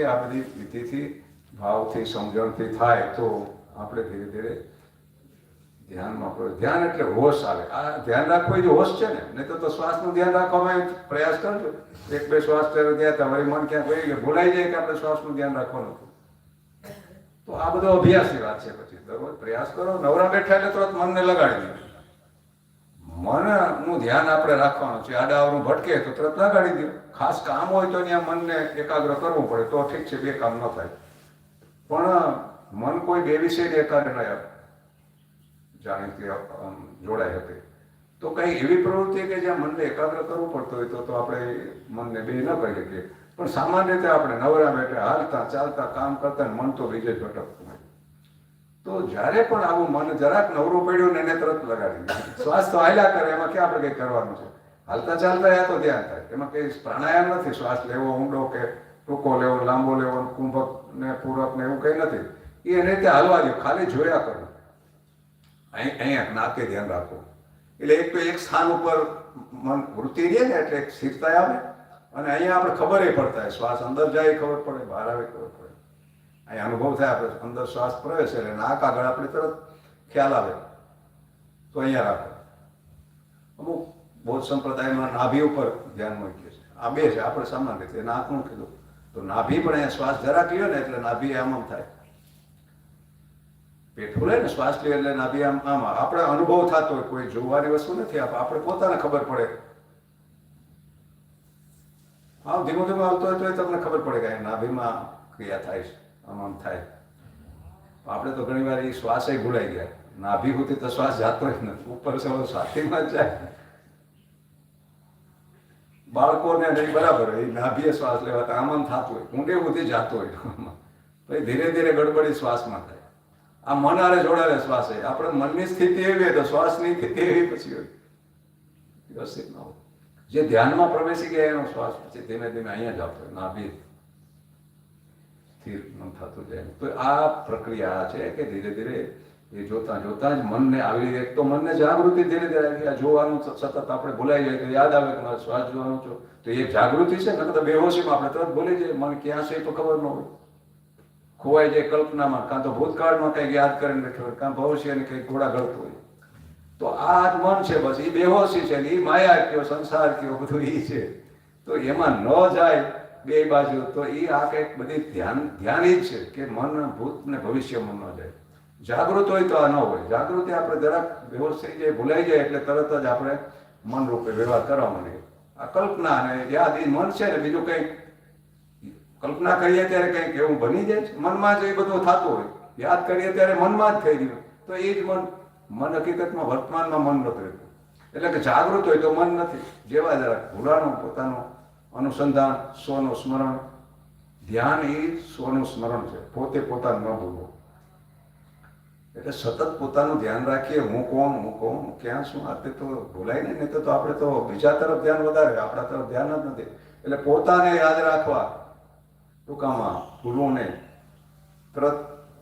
આ બધી વિધિથી ભાવથી સમજણથી થાય તો આપણે ધીરે ધીરે ધ્યાનમાં ધ્યાન એટલે હોશ આવે. આ ધ્યાન રાખવો એ હોશ છે ને, નહીં તો શ્વાસનું ધ્યાન રાખવામાં પ્રયાસ કરજો. એક બે શ્વાસ ગયા તમારી મન ક્યાં ગઈ ગયું, ભૂલાઈ જાય કે આપણે શ્વાસનું ધ્યાન રાખવાનું હતું. તો આ બધો અભ્યાસની વાત છે. પછી દરરોજ પ્રયાસ કરો. નવરા બેઠા એટલે તરત મનને લગાડી દો. મનનું ધ્યાન આપણે રાખવાનું છે. આડાવરું ભટકે તો તરત લગાડી દો. ખાસ કામ હોય તો ત્યાં મનને એકાગ્ર કરવું પડે તો ઠીક છે, બે કામ ન થાય. પણ મન કોઈ બે વિષય એકાગ્ર ન જાણીતી જોડાય હતી તો કઈ એવી પ્રવૃત્તિ કે જ્યાં મનને એકાગ્ર કરવું પડતું હોય તો આપણે મનને બે ન કરી શકીએ. પણ સામાન્ય રીતે આપણે નવરા બેઠા હાલતા ચાલતા કામ કરતા મન તો બીજે જ ભટકતું હોય. તો જ્યારે પણ આવું મન જરાક નવરું પડ્યું ને એને તરત લગાડી દે. શ્વાસ તો હાલ્યા કરે, એમાં ક્યાં આપણે કંઈ કરવાનું છે. હાલતા ચાલતા યા તો ધ્યાન થાય. એમાં કંઈ પ્રાણાયામ નથી. શ્વાસ લેવો ઊંડો કે ટૂંકો લેવો, લાંબો લેવો, કુંભક ને પૂરક ને એવું કંઈ નથી. એ એને રીતે હાલવા દો, ખાલી જોયા કરો. અહીંયા નાકે ધ્યાન રાખો. એટલે એક તો એક સ્થાન ઉપર મન વૃત્તિ રહે ને એટલે એક સ્થિરતા આવે. અને અહીંયા આપણે ખબર પડતા શ્વાસ અંદર જાય ખબર પડે, બહાર આવે ખબર પડે. અહીંયા અનુભવ થાય. આપણે અંદર શ્વાસ પ્રવેશે એટલે નાક આગળ આપણે તરત ખ્યાલ આવે. તો અહીંયા રાખો. અમુક બૌદ્ધ સંપ્રદાયમાં નાભી ઉપર ધ્યાન મૂકીએ છીએ. આ બે છે. આપણે સામાન્ય રીતે નાકનું કીધું તો નાભી પણ અહીંયા શ્વાસ જરાક લ્યો ને એટલે નાભી આમ થાય. પેટ ખુલે ને શ્વાસ લે એટલે નાભી આમ આપણે અનુભવ થતો હોય. કોઈ જોવાની વસ્તુ નથી. આપણે પોતાને ખબર પડે. હા, ધીમું ધીમું આવતો હોય તો તમને ખબર પડે કે નાભીમાં ક્રિયા થાય છે, આમ થાય. આપણે તો ઘણી વાર એ શ્વાસ ભૂલાઈ ગયા. નાભી સુધી તો શ્વાસ જાતો જ નથી, ઉપર છાતીમાં જ જાય. બાળકોને નહીં બરાબર, એ નાભીએ શ્વાસ લેવા આમ થતું હોય, ઊંડે સુધી જાતો હોય. પછી ધીરે ધીરે ગડબડી શ્વાસમાં થાય. આ મન આરે જોડાડે શ્વાસ. આપણે મનની સ્થિતિ એવી હોય તો શ્વાસની સ્થિતિ એવી પછી હોય, વ્યવસ્થિત ન હોય. જે ધ્યાનમાં પ્રવેશી ગયા એનો શ્વાસ પછી ધીમે ધીમે અહીંયા જ આવતો હોય, નાભી સ્થિર ન થતું જાય. તો આ પ્રક્રિયા છે કે ધીરે ધીરે એ જોતા જોતા જ મનને આવી. એક તો મનને જાગૃતિ ધીરે ધીરે આ જોવાનું સતત આપણે ભૂલાઈ જાય તો યાદ આવે કે મારે શ્વાસ જોવાનું છો તો એ જાગૃતિ છે. નકર તો બેહોશીમાં આપણે તરત ભૂલી જાય. મન ક્યાં છે તો ખબર ન હોય, ખોવાઈ જાય કલ્પનામાં, કાં તો ભૂતકાળમાં કંઈક યાદ કરીને બેઠો હોય, કાં ભવિષ્યને કંઈક ઘોડા ગળતું હોય. તો આ જ મન છે. બસ એ બેહોશી છે. એ માયા કયો, સંસાર કયો, બધું એ છે. તો એમાં ન જાય બે બાજુ. તો એ આ કંઈક બધી ધ્યાન જ છે કે મન ભૂત ને ભવિષ્યમાં ન જાય. જાગૃત હોય તો આ ન હોય. જાગૃતિ આપણે જરાક બેહોશ થઈ જાય, ભૂલાઈ જાય એટલે તરત જ આપણે મન રૂપે વ્યવહાર કરવા માંડીએ. આ કલ્પના અને યાદ એ મન છે ને. બીજું કંઈક કલ્પના કરીએ ત્યારે કંઈક એવું બની જાય છે. મનમાં જ એ બધું થતું હોય. યાદ કરીએ ત્યારે મનમાં જ થઈ ગયું. તો એ જ મન હકીકતમાં વર્તમાનમાં મન નથી રહેતું. એટલે કે જાગૃત હોય તો મન નથી. જેવા જરાક ભૂલાનું પોતાનું અનુસંધાન, સ્વનું સ્મરણ, ધ્યાન એ સ્વનું સ્મરણ છે. પોતે પોતાનું ન ભૂલવું. એટલે સતત પોતાનું ધ્યાન રાખીએ. હું કોણ, ક્યાં છું, આ તો ભૂલાય નહીં તો આપણે તો બીજા તરફ ધ્યાન વધારે, આપણા તરફ ધ્યાન જ નથી. એટલે પોતાને યાદ રાખવા, ટૂંકામાં ભૂલવું નહીં. તરત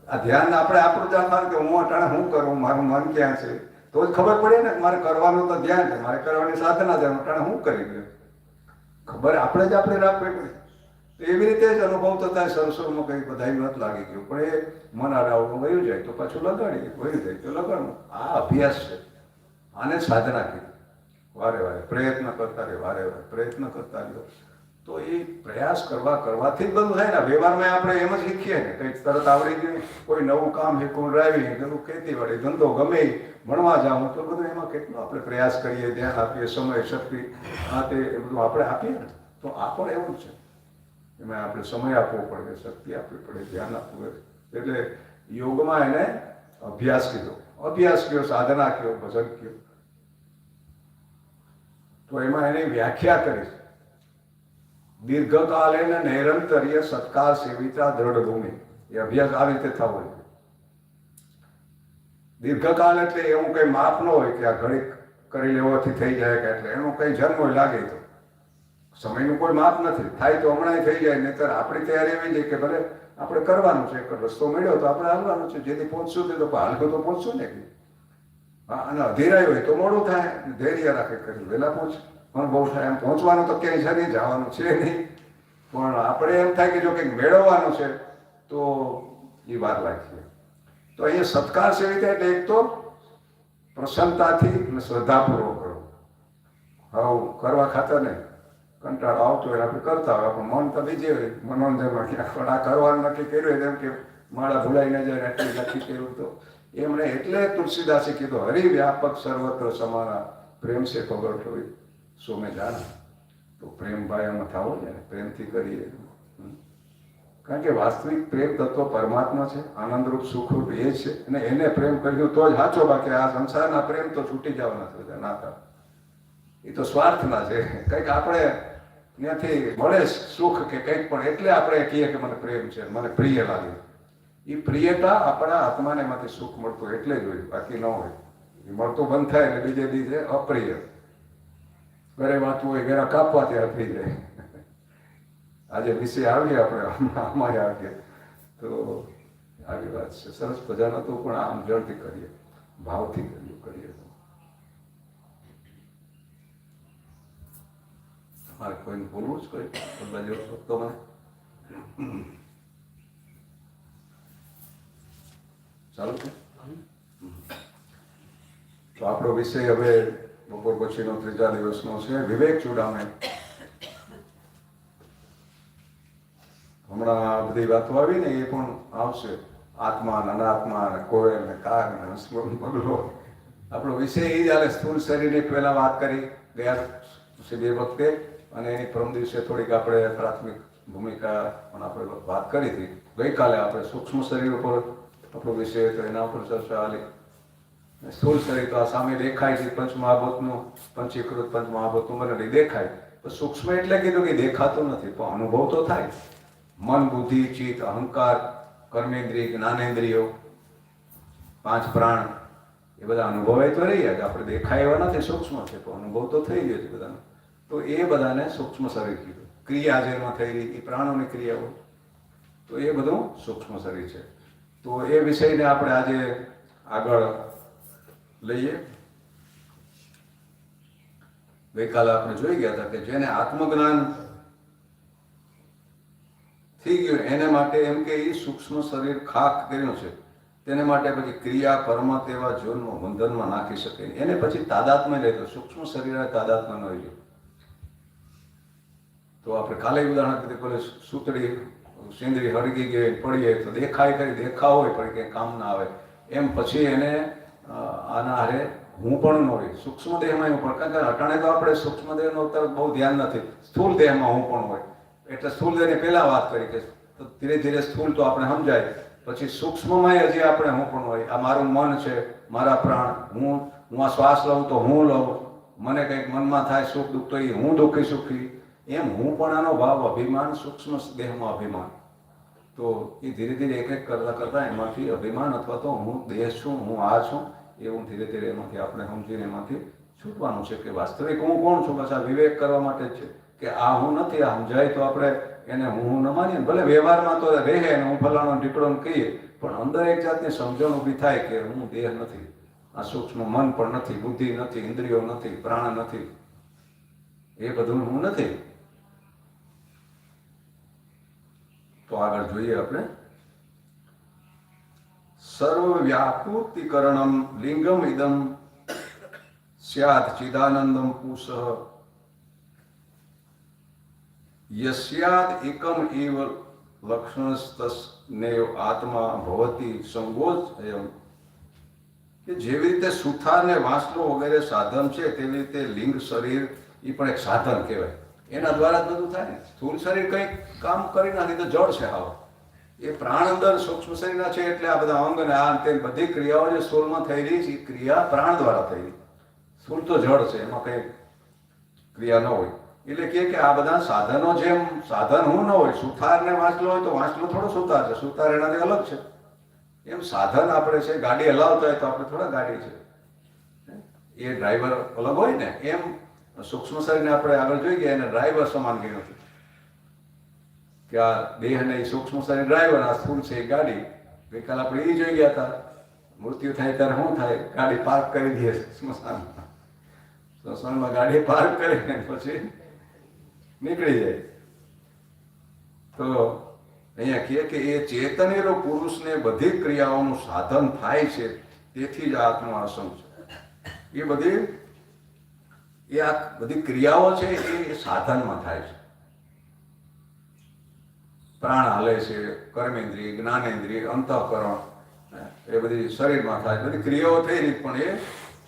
આ ધ્યાન આપણે આપણું જ રાખવાનું કે હું અટાણે શું કરું, મારું મન ક્યાં છે, તો જ ખબર પડે ને. મારે કરવાનું તો ધ્યાન છે, મારે કરવાની સાધના છે. અટાણે હું કરી ગયો ખબર આપણે રાખવી પડે. તો એવી રીતે જ અનુભવ તો થાય. સરસોમાં કંઈ બધાય નથી લાગી ગયું, પણ એ મન આડાવડું વયું જાય તો પાછું લગાડીએ, વયું જાય તો લગાડવું. આ અભ્યાસ છે. આને સાધના કીધી. વારે વારે પ્રયત્ન કરતા રહે, વારે વારે પ્રયત્ન કરતા રહ્યો તો એ પ્રયાસ કરવાથી જ બધું થાય ને. વ્યવહારમાં આપણે એમ જ શીખીએ ને, કંઈક તરત આવડી ગયું. કોઈ નવું કામ શીખવું, ડ્રાઇવિંગ કરવું, ખેતીવાડી, ધંધો ગમે ભણવા જાઉં તો બધું એમાં કેટલો આપણે પ્રયાસ કરીએ, ધ્યાન આપીએ, સમય, શક્તિ, આ તે એ બધું આપણે આપીએ ને. તો આ પણ એવું જ છે. એમાં આપણે સમય આપવો પડે, શક્તિ આપવી પડે, ધ્યાન આપવું પડે. એટલે યોગમાં એને અભ્યાસ કીધો. અભ્યાસ કયો, સાધના કયો, ભજન કયો. તો એમાં એની વ્યાખ્યા કરી છે. દીર્ઘકાલે ને નૈરંતર્ય સત્કાર સેવિતા દ્રઢ ભૂમિ. એ અભ્યાસ આવી રીતે થવો જોઈએ. દીર્ઘકાલ એટલે એવું કંઈ માપ ન હોય કે આ ઘડી કરી લેવાથી થઈ જાય કે એટલે એનું કંઈ જન્મ લાગે તો સમયનું કોઈ માપ નથી. થાય તો હમણાં થઈ જાય. નહીતર આપણી તૈયારી એવી છે કે ભલે આપણે કરવાનું છે, એક રસ્તો મળ્યો તો આપણે હાલવાનું છે. જેથી પહોંચશું તે તો હાલકો તો પહોંચશું ને. હા, અને અધીરાય હોય તો મોડું થાય. ધૈર્ય રાખે કરી વહેલા પહોંચ. અનુભવ થાય એમ પહોંચવાનું તો ક્યાંય છે નહીં, જવાનું છે નહીં. પણ આપણે એમ થાય કે જો કંઈક મેળવવાનું છે તો એ વાર લાગશે. તો અહીંયા સત્કાર છે રીતે એટલે એક તો પ્રસન્નતાથી અને શ્રદ્ધાપૂર્વક કરો. હવે કરવા ખાતર નહીં, કંટાળો આવતો હોય આપણે કરતા હોય, પણ મન તો બીજે હોય, મનોરંજનમાં ક્યાંક. પણ આ કરવાનું નક્કી કર્યું એમ કે માળા ભૂલાઈ ન જાય એટલે નક્કી કર્યું. તો એમણે એટલે તુલસીદાસે કીધું, હરિવ્યાપક સર્વત્ર સમાના પ્રેમ સે પગડ હોય સો મેં જાણા. તો પ્રેમ ભાઈ આમાં થવો છે ને, પ્રેમથી કરીએ. કારણ કે વાસ્તવિક પ્રેમ તત્વ પરમાત્મા છે, આનંદરૂપ સુખરૂપ એ છે, અને એને પ્રેમ કર્યું તો જ સાચો. બાકી આ સંસારના પ્રેમ તો છૂટી જવાના છે નાતા, એ તો સ્વાર્થના છે. કંઈક આપણે ત્યાંથી મળે સુખ કે કંઈક, પણ એટલે આપણે કહીએ કે મને પ્રેમ છે, મને પ્રિય લાગે. એ પ્રિયતા આપણા આત્માને એમાંથી સુખ મળતું એટલે જ હોય, બાકી ન હોય. એ મળતું બંધ થાય એટલે બીજે દિવસે અપ્રિય. ઘરે વાંચવું હોય, ઘરે કાપવા ત્યાં થઈ જાય. આજે વિષય આવીએ આપણે આમાં આવીએ તો આવી વાત છે. સરસ પ્રજાનો તો પણ આમ જળથી કરીએ, ભાવથી કરીએ. તમારે કોઈને બોલવું જ કોઈ બાજુ તો મને ચાલુ છે. તો આપણો વિષય હવે બપોર પછીનો 3જા દિવસનો છે, વિવેક ચૂડામણી. હમણાં બધી વાતો આવી ને એ પણ આવશે, આત્મા ને અનાત્મા ને કોયલ ને કાર ને હસમુખ પગલો. આપણો વિષય એ જ હાલે. સ્થૂળ શરીરની પહેલા વાત કરી ગયા બે વખતે, અને એની પરમ દિવસે થોડીક આપણે પ્રાથમિક ભૂમિકા પણ આપણે વાત કરી હતી. ગઈકાલે આપણે સૂક્ષ્મ શરીર ઉપર આપણો વિષય તો એના ઉપર ચર્ચા હાલી. સ્થૂળ શરીર તો આ સામે દેખાય છે, પંચમહાભૂતનું પંચીકૃત પંચમહાભૂતનું મને દેખાય. તો સૂક્ષ્મ એટલે કીધું કે દેખાતું નથી, પણ અનુભવ તો થાય. મન, બુદ્ધિ, ચિત્ત, અહંકાર, કર્મેન્દ્રિય, જ્ઞાનેન્દ્રિયો, 5 પ્રાણ, એ બધા અનુભવાય તો રહી જ. આપણે દેખાય એવા નથી, સૂક્ષ્મ છે, પણ અનુભવ તો થઈ ગયો છે બધાને. તો એ બધાને સૂક્ષ્મ શરીર કીધું. ક્રિયા જેમાં થઈ રહી, એ પ્રાણોની ક્રિયાઓ, તો એ બધું સૂક્ષ્મ શરીર છે. તો એ વિષયને આપણે આજે આગળ લઈએ. ગઈકાલે આપણે જોઈ ગયા હતા કે જેને આત્મજ્ઞાન થઈ ગયું એને માટે એમ કે એ સૂક્ષ્મ શરીર ખાક કર્યું છે, તેને માટે પછી ક્રિયા પરમત એવા જીવનમાં બંધનમાં નાખી શકે. એને પછી તાદાત્મ્ય રહેતો, સૂક્ષ્મ શરીર તાદાત્મ્ય ન હોય. તો આપણે કાલે ઉદાહરણ કીધું, પેલે સૂતળી સેન્દ્રી હળગી ગઈ પડીએ તો દેખાય કરી, દેખાવ હોય પણ કંઈ કામ ના આવે. એમ પછી એને આના હારે હું પણ ન હોય, સૂક્ષ્મ દેહમાં હું પણ. કારણ કે અટાણે તો આપણે સૂક્ષ્મ દેહનો તરફ બહુ ધ્યાન નથી, સ્થૂળ દેહમાં હું પણ હોય. એટલે સ્થૂળ દેહની પહેલા વાત કરી કે ધીરે ધીરે સ્થૂળ તો આપણે સમજાય, પછી સૂક્ષ્મમાં હજી આપણે હું પણ હોય. આ મારું મન છે, મારા પ્રાણ, હું આ શ્વાસ લઉં તો હું લઉં, મને કંઈક મનમાં થાય સુખ દુઃખ તો એ હું દુઃખી સુખી. એમ હું પણ આનો ભાવ, અભિમાન, સૂક્ષ્મ દેહમાં અભિમાન. તો એ ધીરે ધીરે એક એક કરતા કરતા એમાંથી અભિમાન અથવા તો હું દેહ છું, હું આ છું, એવું ધીરે ધીરે એમાંથી આપણે સમજીને એમાંથી છૂટવાનું છે કે વાસ્તવિક હું કોણ છું. બસ આ વિવેક કરવા માટે જ છે કે આ હું નથી. આ સમજાય તો આપણે એને હું ન માનીએ. ભલે વ્યવહારમાં તો રહે ને હું ફલાણો ઢીકડો કહીએ, પણ અંદર એક જાતની સમજણ ઊભી થાય કે હું દેહ નથી, આ સૂક્ષ્મ મન પણ નથી, બુદ્ધિ નથી, ઇન્દ્રિયો નથી, પ્રાણ નથી, એ બધું હું નથી. તો આગળ જોઈએ આપણે. સર્વ વ્યાકૃતિકરણમ લિંગમ ઇદમ સ્યાદ ચિદાનંદમ પુષઃ યસ્યાદ એકમ એવ લક્ષણસ્તસ્નેવ આત્મા ભવતી સંગોચયમ. કે જેવી રીતે સુથાર ને વાંસલો વગેરે સાધન છે, તેવી રીતે લિંગ શરીર એ પણ એક સાધન કહેવાય. એના દ્વારા જ બધું થાય ને. સ્થૂળ શરીર કંઈક કામ કરી નાખે તો જડ છે હાવ. એ પ્રાણ અંદર સૂક્ષ્મ શરીરના છે, એટલે આ બધા અંગ અને આ તે બધી ક્રિયાઓ જે સ્થૂળમાં થઈ રહી છે, એ ક્રિયા પ્રાણ દ્વારા થઈ રહી. સ્થૂળ તો જડ છે, એમાં કંઈ ક્રિયા ન હોય. એટલે કે આ બધા સાધનો જેમ સાધન હું ન હોય, સુથાર ને વાંસલો હોય તો વાંસલો થોડો સુથાર છે, સુથાર એનાથી અલગ છે. એમ સાધન આપણે છે, ગાડી હલાવતા હોય તો આપણે થોડા ગાડી છે, એ ડ્રાઈવર અલગ હોય ને. એમ સૂક્ષ્મ શરીરને આપણે આગળ જોઈ ગયા, એને ડ્રાઈવર સમાન ગણ્યું છે કે આ દેહને સૂક્ષ્મ શરીર ડ્રાઈવર, આ સ્થૂળ છે એ ગાડી. ગઈકાલે આપણે એ જોઈ ગયા હતા, મૃત્યુ થાય ત્યારે શું થાય, ગાડી પાર્ક કરી દઈએ સ્મશાનમાં. સ્મશાનમાં ગાડી પાર્ક કરીને પછી નીકળી જાય. તો અહીંયા કહે કે એ ચેતનેલો પુરુષને બધી ક્રિયાઓનું સાધન થાય છે, તેથી જ આત્મા અસંગ છે. આ બધી ક્રિયાઓ છે એ સાધનમાં થાય છે. પ્રાણ હાલે છે, કર્મેન્દ્રિય, જ્ઞાનેન્દ્રિય, અંતઃકરણ, એ બધી શરીરમાં થાય, બધી ક્રિયાઓ થઈ રહી. પણ એ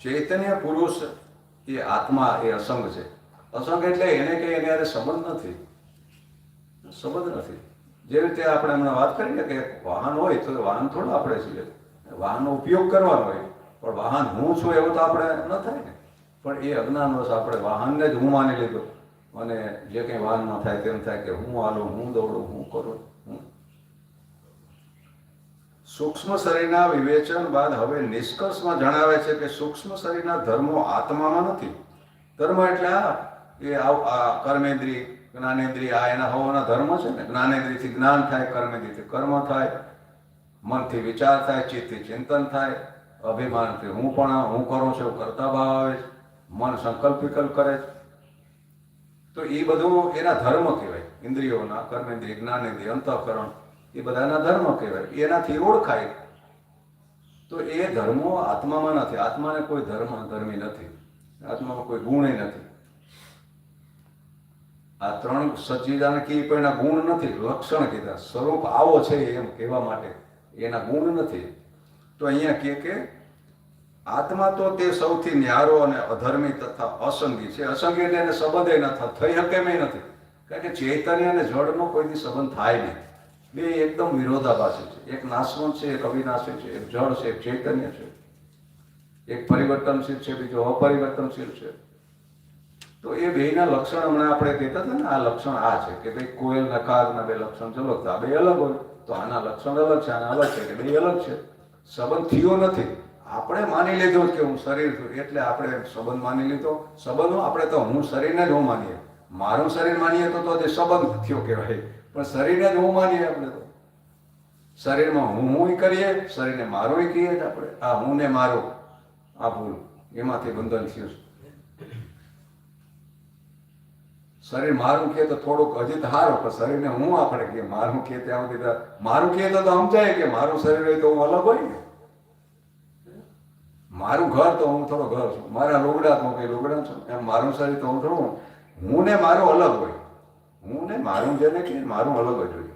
ચૈતન્ય પુરુષ એ આત્મા એ અસંગ છે. અસંગ એટલે એને કે એને યારે સંબંધ નથી. જે રીતે આપણે હમણાં વાત કરીએ કે વાહન હોય તો વાહન થોડું આપણે છીએ, વાહનનો ઉપયોગ કરવાનો હોય, પણ વાહન હું છું એવું તો આપણે ન થાય ને. પણ એ અજ્ઞાનવશ આપણે વાહનને જ હું માની લીધો, અને જે કંઈ વાહનમાં થાય તેમ થાય કે હું હાલું, હું દોડું, હું કરું. સૂક્ષ્મ શરીરના વિવેચન બાદ હવે નિષ્કર્ષમાં જણાવે છે કે સૂક્ષ્મ શરીરના ધર્મો આત્મામાં નથી. ધર્મ એટલે આ કર્મેન્દ્રિય, જ્ઞાનેન્દ્રિય, આ એના હવાના ધર્મ છે ને. જ્ઞાનેન્દ્રિયથી જ્ઞાન થાય, કર્મેન્દ્રિયથી કર્મ થાય, મનથી વિચાર થાય, ચિત્તથી ચિંતન થાય, અભિમાનથી હું કરું છું કરતા ભાવ આવે છે, મન સંકલ્પ વિકલ્પ કરે છે. તો એ બધું એના ધર્મ કહેવાય. ઇન્દ્રિયોના, કર્મેન્દ્રિય, જ્ઞાનેન્દ્રિય, અંતઃકરણ, એ બધાના ધર્મ કહેવાય. એનાથી ઓળખાય. તો એ ધર્મો આત્મામાં નથી. આત્માને કોઈ ધર્મી નથી. આત્મામાં કોઈ ગુણ નથી. આ ત્રણ સચ્ચિદાનંદ કી પણ એના ગુણ નથી, લક્ષણ કીધા. સ્વરૂપ આવો છે એમ કહેવા માટે એના ગુણ નથી. તો અહીંયા કે આત્મા તો તે સૌથી ન્યારો અને અધર્મી તથા અસંગી છે. અસંગી એટલે એને સંબંધ નથી, થઈ શકે એમ નથી. કારણ કે ચૈતન્ય અને જળનો કોઈથી સંબંધ થાય નહીં. બે એકદમ વિરોધાભાસી છે. એક નાશવંત છે, એક અવિનાશી છે. એક જળ છે, એક ચૈતન્ય છે. એક પરિવર્તનશીલ છે, બીજો અપરિવર્તનશીલ છે. તો એ બેના લક્ષણ હમણાં આપણે કહેતા હતા ને, આ લક્ષણ આ છે કે ભાઈ કોયલ ને કાગના બે લક્ષણ ચલકતા, બે અલગ હોય તો આના લક્ષણ અલગ છે, આના અલગ છે, કે બે અલગ છે. સંબંધ થયો નથી. આપણે માની લીધો કે હું શરીર છું એટલે આપણે સંબંધ માની લીધો. સંબંધ આપણે તો હું શરીરને જ હું માનીએ. મારું શરીર માનીએ તો તે સંબંધ થયો કહેવાય. પણ શરીરને જ હું માનીએ આપણે તો. શરીરમાં હું કરીએ, શરીરને મારું કહીએ જ આપણે. આ હું ને મારું, આ ભૂલ, એમાંથી બંધન થયું છે. શરીર મારું કહે તો થોડુંક હજી તો સારું, પણ શરીરને હું આપણે કહીએ મારું કહે ત્યાં સુધી મારું કહે તો સમજાય કે મારું શરીર હોય તો હું અલગ હોય ને. મારું ઘર તો હું થોડો ઘર છું, મારા લુગડા તો હું કઈ લુગડા છું, એમ મારું શરીર તો હું થોડું, હું ને મારું અલગ હોય. હું ને મારું જેને કે મારું અલગ જ હોય.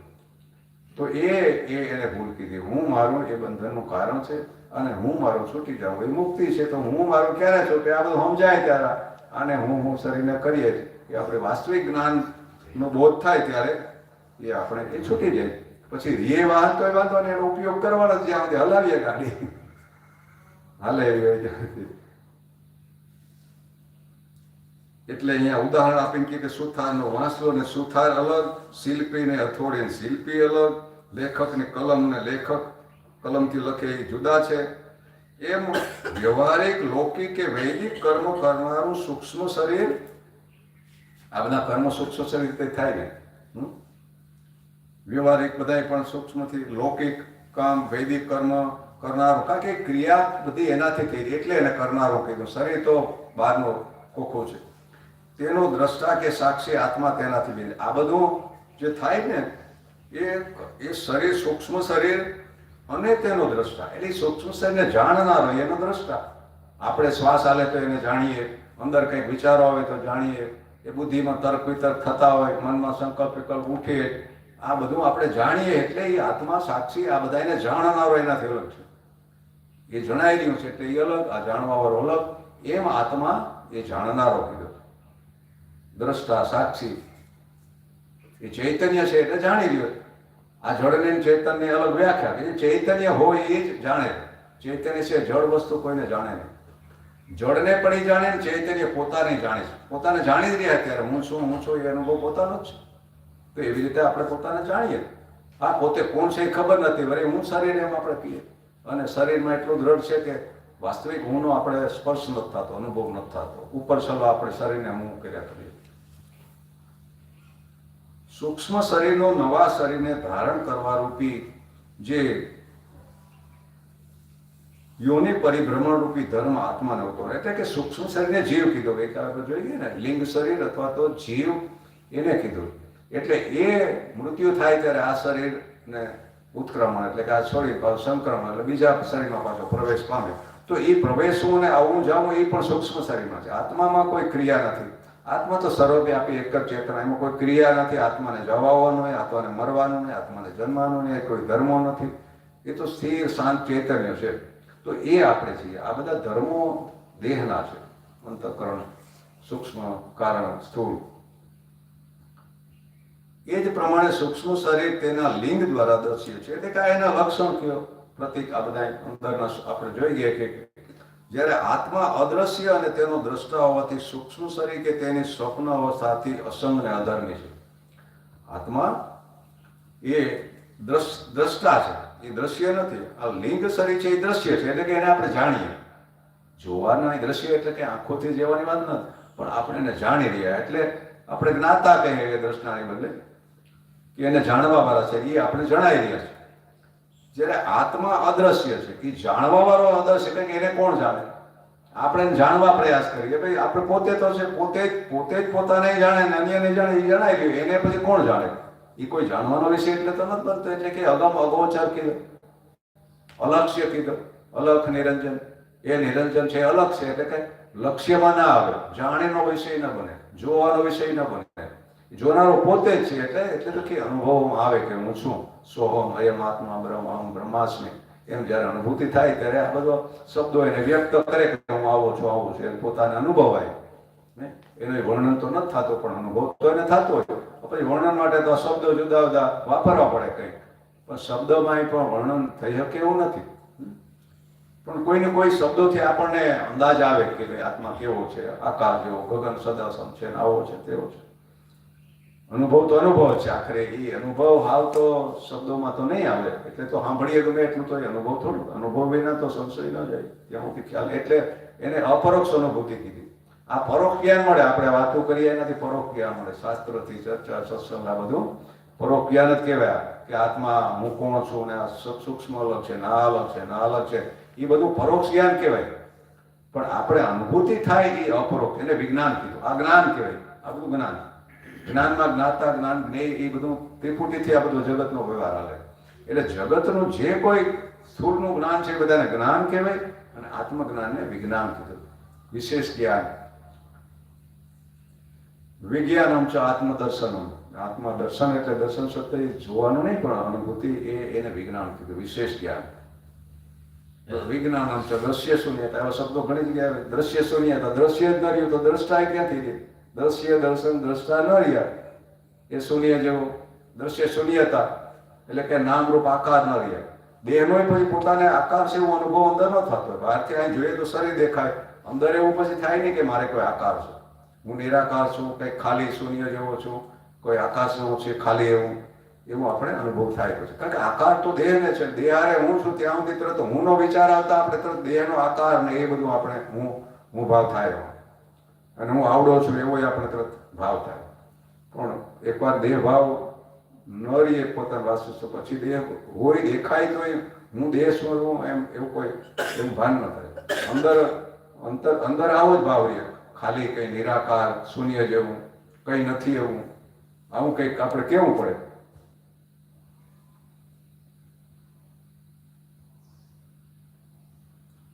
તો એને ભૂલ કીધી. હું મારું એ બંધનનું કારણ છે, અને હું મારું છૂટી જાઉં એ મુક્તિ છે. તો હું મારું ક્યારે છું કે આ બધું સમજાય ત્યારે, અને હું શરીરને કરીએ એ આપણે વાસ્તવિક જ્ઞાનનો બોધ થાય ત્યારે એ આપણે એ છૂટી જાય. પછી રે વાહન તો એ વાંધો ને એનો ઉપયોગ કરવાનો જ્યાં સુધી હલાવીએ ગાડી હાલે. એટલે અહીંયા ઉદાહરણ આપીને કે સુથારનો વાંસલો ને સુથાર અલગ, શિલ્પી ને હથોડી ને શિલ્પી અલગ, લેખક ને કલમ ને લેખક કલમથી લખે એ જુદા છે. એમ વ્યવહારિક, લૌકિક કે વૈદિક કર્મ કરનારું સૂક્ષ્મ શરીર, આ બધા કર્મ સૂક્ષ્મ શરીર થાય ને. વ્યવહારિક બધા પણ સૂક્ષ્મથી, લૌકિક કામ, વૈદિક કર્મ કરનારો, કારણ કે ક્રિયા બધી એનાથી થઈ એટલે એને કરનારો કીધું. શરીર તો બહારનો ખોખો છે. તેનો દ્રષ્ટા કે સાક્ષી આત્મા તેનાથી બી. આ બધું જે થાય ને એ શરીર, સૂક્ષ્મ શરીર અને તેનો દ્રષ્ટા. એટલે સૂક્ષ્મ શરીરને જાણનારો એનો દ્રષ્ટા. આપણે શ્વાસ હાલે તો એને જાણીએ, અંદર કંઈક વિચારો આવે તો જાણીએ, એ બુદ્ધિમાં તર્ક વિતર્ક થતા હોય, મનમાં સંકલ્પ વિકલ્પ ઉઠે, આ બધું આપણે જાણીએ. એટલે એ આત્મા સાક્ષી આ બધા એને જાણનારો એનાથી અલગ છે. એ જણાઈ રહ્યું છે એટલે એ અલગ, આ જાણવાવાળો અલગ. એમ આત્મા એ જાણનારો કીધો. દ્રષ્ટા, સાક્ષી એ ચૈતન્ય છે એટલે જાણી રહ્યો. આ જળને ચૈતન્ય અલગ વ્યાખ્યા કે ચૈતન્ય હોય એ જ જાણે. ચૈતન્ય છે, જળ વસ્તુ કોઈને જાણે નહીં. જળને પણ એ જાણે ને ચૈતન્ય પોતાને જાણે છે. પોતાને જાણી જ રહ્યા ત્યારે હું છું એ અનુભવ પોતાનો જ છે. તો એવી રીતે આપણે પોતાને જાણીએ. આ પોતે કોણ છે એ ખબર નથી, વળી હું શરીર એમ આપણે કહીએ. અને શરીરમાં એટલું દ્રઢ છે કે વાસ્તવિક હુંનો આપણે સ્પર્શ નથી થતો, અનુભવ નથી થતો. ઉપર છલો આપણે શરીરને હું કર્યા કરીએ. સૂક્ષ્મ શરીરનો નવા શરીરને ધારણ કરવા રૂપી જે યોનિ પરિભ્રમણ રૂપી ધર્મ આત્માને હતો. એટલે કે સૂક્ષ્મ શરીરને જીવ કીધો. ગઈકાલે આપણે જોઈએ ને લિંગ શરીર અથવા તો જીવ એને કીધું. એટલે એ મૃત્યુ થાય ત્યારે આ શરીરને ઉત્ક્રમણ એટલે કે આ શરીર પાછું સંક્રમણ એટલે બીજા શરીરમાં પાછો પ્રવેશ પામે. તો એ પ્રવેશવું ને આવવું જવું એ પણ સૂક્ષ્મ શરીરમાં છે. આત્મામાં કોઈ ક્રિયા નથી. આત્મા તો સર્વવ્યાપી એક જ ચેતના, એમાં કોઈ ક્રિયા નથી. આત્માને જવાવાનું નહીં, આત્માને મરવાનું નહીં, આત્માને જન્મવાનું નહીં, કોઈ ધર્મો નથી. એ તો સ્થિર શાંત ચૈતન્ય છે. તો એ આપણે છીએ. આ બધા ધર્મો દેહના છે. અંતઃકરણ, સૂક્ષ્મ, કારણ, સ્થૂળ. એ જ પ્રમાણે સૂક્ષ્મ શરીર તેના લિંગ દ્વારા દર્શ્ય છે. એટલે કે એના લક્ષણ કયો પ્રતિક આ બધા અંદરના આપણે જોઈએ કે જ્યારે આત્મા અદ્રશ્ય અને તેનો દ્રષ્ટા હોવાથી સૂક્ષ્મ શરીર કે તેની સ્વપ્ન અવસ્થાથી અસંગ અને અધર્મી છે. આત્મા એ દ્રષ્ટા છે, એ દ્રશ્ય નથી. આ લિંગ શરીર છે એ દ્રશ્ય છે, એટલે કે એને આપણે જાણીએ. જોવાના દ્રશ્ય એટલે કે આંખોથી જોવાની વાત નથી, પણ આપણે એને જાણી રહ્યા એટલે આપણે જ્ઞાતા કહીએ દ્રષ્ટાને બદલે કે એને જાણવા વાળા છે, એ આપણે જણાવી રહ્યા છે. જ્યારે આત્મા અદ્રશ્ય છે, એ જાણવા વાળો અદ્રશ્ય એટલે કે એને કોણ જાણે? આપણે જાણવા પ્રયાસ કરીએ. ભાઈ આપણે પોતે તો છે, પોતે જ પોતાને જાણે ને અન્યને જાણે, એ જણાવી લ્યો. એને પછી કોણ જાણે? એ કોઈ જાણવાનો વિષય એટલે તો નથી બનતો. એટલે કે અગમ અગોચર કીધો, અલક્ષ્ય કીધો, અલખ નિરંજન. એ નિરંજન છે, અલગ છે, એટલે કે લક્ષ્યમાં ના આવે, જાણીનો વિષય ન બને, જોવાનો વિષય ન બને. જોનારો પોતે જ છે, એટલે તો કે અનુભવમાં આવે કે હું છું, સોહમ અયમ આત્મા બ્રહ્મ અહમ બ્રહ્માસ્મિ. એમ જ્યારે અનુભૂતિ થાય ત્યારે આ બધો શબ્દો એને વ્યક્ત કરે કે હું આવો છું, આવું છું, પોતાને અનુભવાય ને. એનું વર્ણન તો નથી થતો, પણ અનુભવ તો એને થતો હોય. પછી વર્ણન માટે તો શબ્દો જુદા જુદા વાપરવા પડે કંઈક, પણ શબ્દમાં પણ વર્ણન થઈ શકે એવું નથી. પણ કોઈને કોઈ શબ્દોથી આપણને અંદાજ આવે કે ભાઈ આત્મા કેવો છે, આકાશ જેવો, ગગન સદાસમ છે, આવો છે, તેવો છે. અનુભવ તો અનુભવ છે. આખરે એ અનુભવ હાવ તો શબ્દોમાં તો નહીં આવે. એટલે તો સાંભળીએ ગમે એટલું તો એ અનુભવ થોડું. અનુભવ વિના તો સંશય ન જાય ત્યાં સુધી ખ્યાલ. એટલે એને અપરોક્ષ અનુભૂતિ કીધી. આ પરોક્ષ જ્ઞાન મળે. આપણે વાતો કરીએ એનાથી પરોક્ષ જ્ઞાન મળે. શાસ્ત્રથી ચર્ચા, સત્સંગ, આ બધું પરોક્ષ જ્ઞાન જ કહેવાય. કે આત્મા હું કોણ છું ને આ સૂક્ષ્મ અલગ છે, ના અલગ છે, ના અલગ છે, એ બધું પરોક્ષ જ્ઞાન કહેવાય. પણ આપણે અનુભૂતિ થાય એ અપરોક્ષ, એને વિજ્ઞાન કીધું. આ જ્ઞાન કહેવાય. આ બધું જ્ઞાન. જ્ઞાનમાં જ્ઞાતા, જ્ઞાન, જ્ઞેય, એ બધું ત્રિપુટીથી આ બધો જગતનો વ્યવહાર હાલે. એટલે જગતનું જે કોઈ સ્થૂળનું જ્ઞાન છે એ બધાને જ્ઞાન કહેવાય. અને આત્મજ્ઞાનને વિજ્ઞાન કીધું, વિશેષ જ્ઞાન. વિજ્ઞાનમ છે આત્મદર્શનમ. આત્મદર્શન એટલે દર્શન સત્ય જોવાનું નહીં, પણ અનુભૂતિ એને વિજ્ઞાન કીધું, વિશેષ જ્ઞાન. વિજ્ઞાનમ છે દ્રશ્ય શૂન્યતા. એવા શબ્દો ઘણી જગ્યાએ આવે. દ્રશ્ય શૂન્યતા, દ્રશ્ય જ ન રહ્યું તો દ્રષ્ટા ક્યાંથી રહે? દ્રશ્ય દર્શન દ્રષ્ટા ન રહ્યા એ શૂન્ય જેવું. દ્રશ્ય શૂન્યતા એટલે કે નામરૂપ આકાર ન રહ્યા. દેહનો પછી પોતાને આકાર છે એવો અનુભવ અંદર ન થતો. બહારથી અહીં જોઈએ તો શરીર દેખાય, અંદર એવું પછી થાય નહીં કે મારે કોઈ આકાર છે, હું નિરાકાર છું, કંઈક ખાલી શૂન્ય જેવો છું, કોઈ આકાશ જેવું છે ખાલી, એવું આપણે અનુભવ થાય પછી. કારણ કે આકાર તો દેહને છે. દેહ હારે હું છું ત્યાં સુધી તરત હુંનો વિચાર આવતા આપણે તરત દેહનો આકાર ને એ બધું આપણે હું ભાવ થાય. અને હું આવડો છું એવો આપણે તરત ભાવ થાય. પણ એકવાર દેહ ભાવ ન રહીએ પોતાના વાસ્તુ, પછી દેહ હોય દેખાય તો હું દેહ છું એવું કોઈ એવું ભાન ન થાય. અંદર આવો જ ભાવ રહીએ, ખાલી કંઈ નિરાકાર શૂન્ય જેવું, કંઈ નથી એવું, આવું કંઈક આપણે કેવું પડે.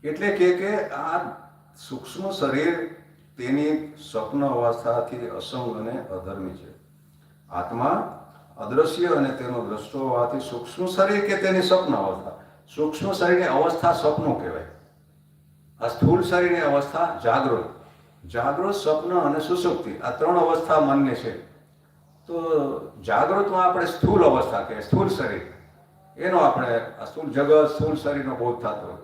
એટલે કે આ સૂક્ષ્મ શરીર તેની સ્વપ્ન અવસ્થાથી અસંગ અને અધર્મી છે. આત્મા અદ્રશ્ય અને તેનો દ્રષ્ટો હોવાથી સૂક્ષ્મ શરીર કે તેની સ્વપ્ન અવસ્થા. સૂક્ષ્મ શરીરની અવસ્થા સ્વપ્નો કહેવાય. આ સ્થૂળ શરીરની અવસ્થા જાગૃત. જાગૃત, સ્વપ્ન અને સુષુપ્તિ, આ ત્રણ અવસ્થા મનની છે. તો જાગૃતમાં આપણે સ્થૂળ અવસ્થા કહેવાય, સ્થૂળ શરીર. એનો આપણે આ સ્થૂળ જગત, સ્થૂળ શરીરનો બોધ થતો હોય.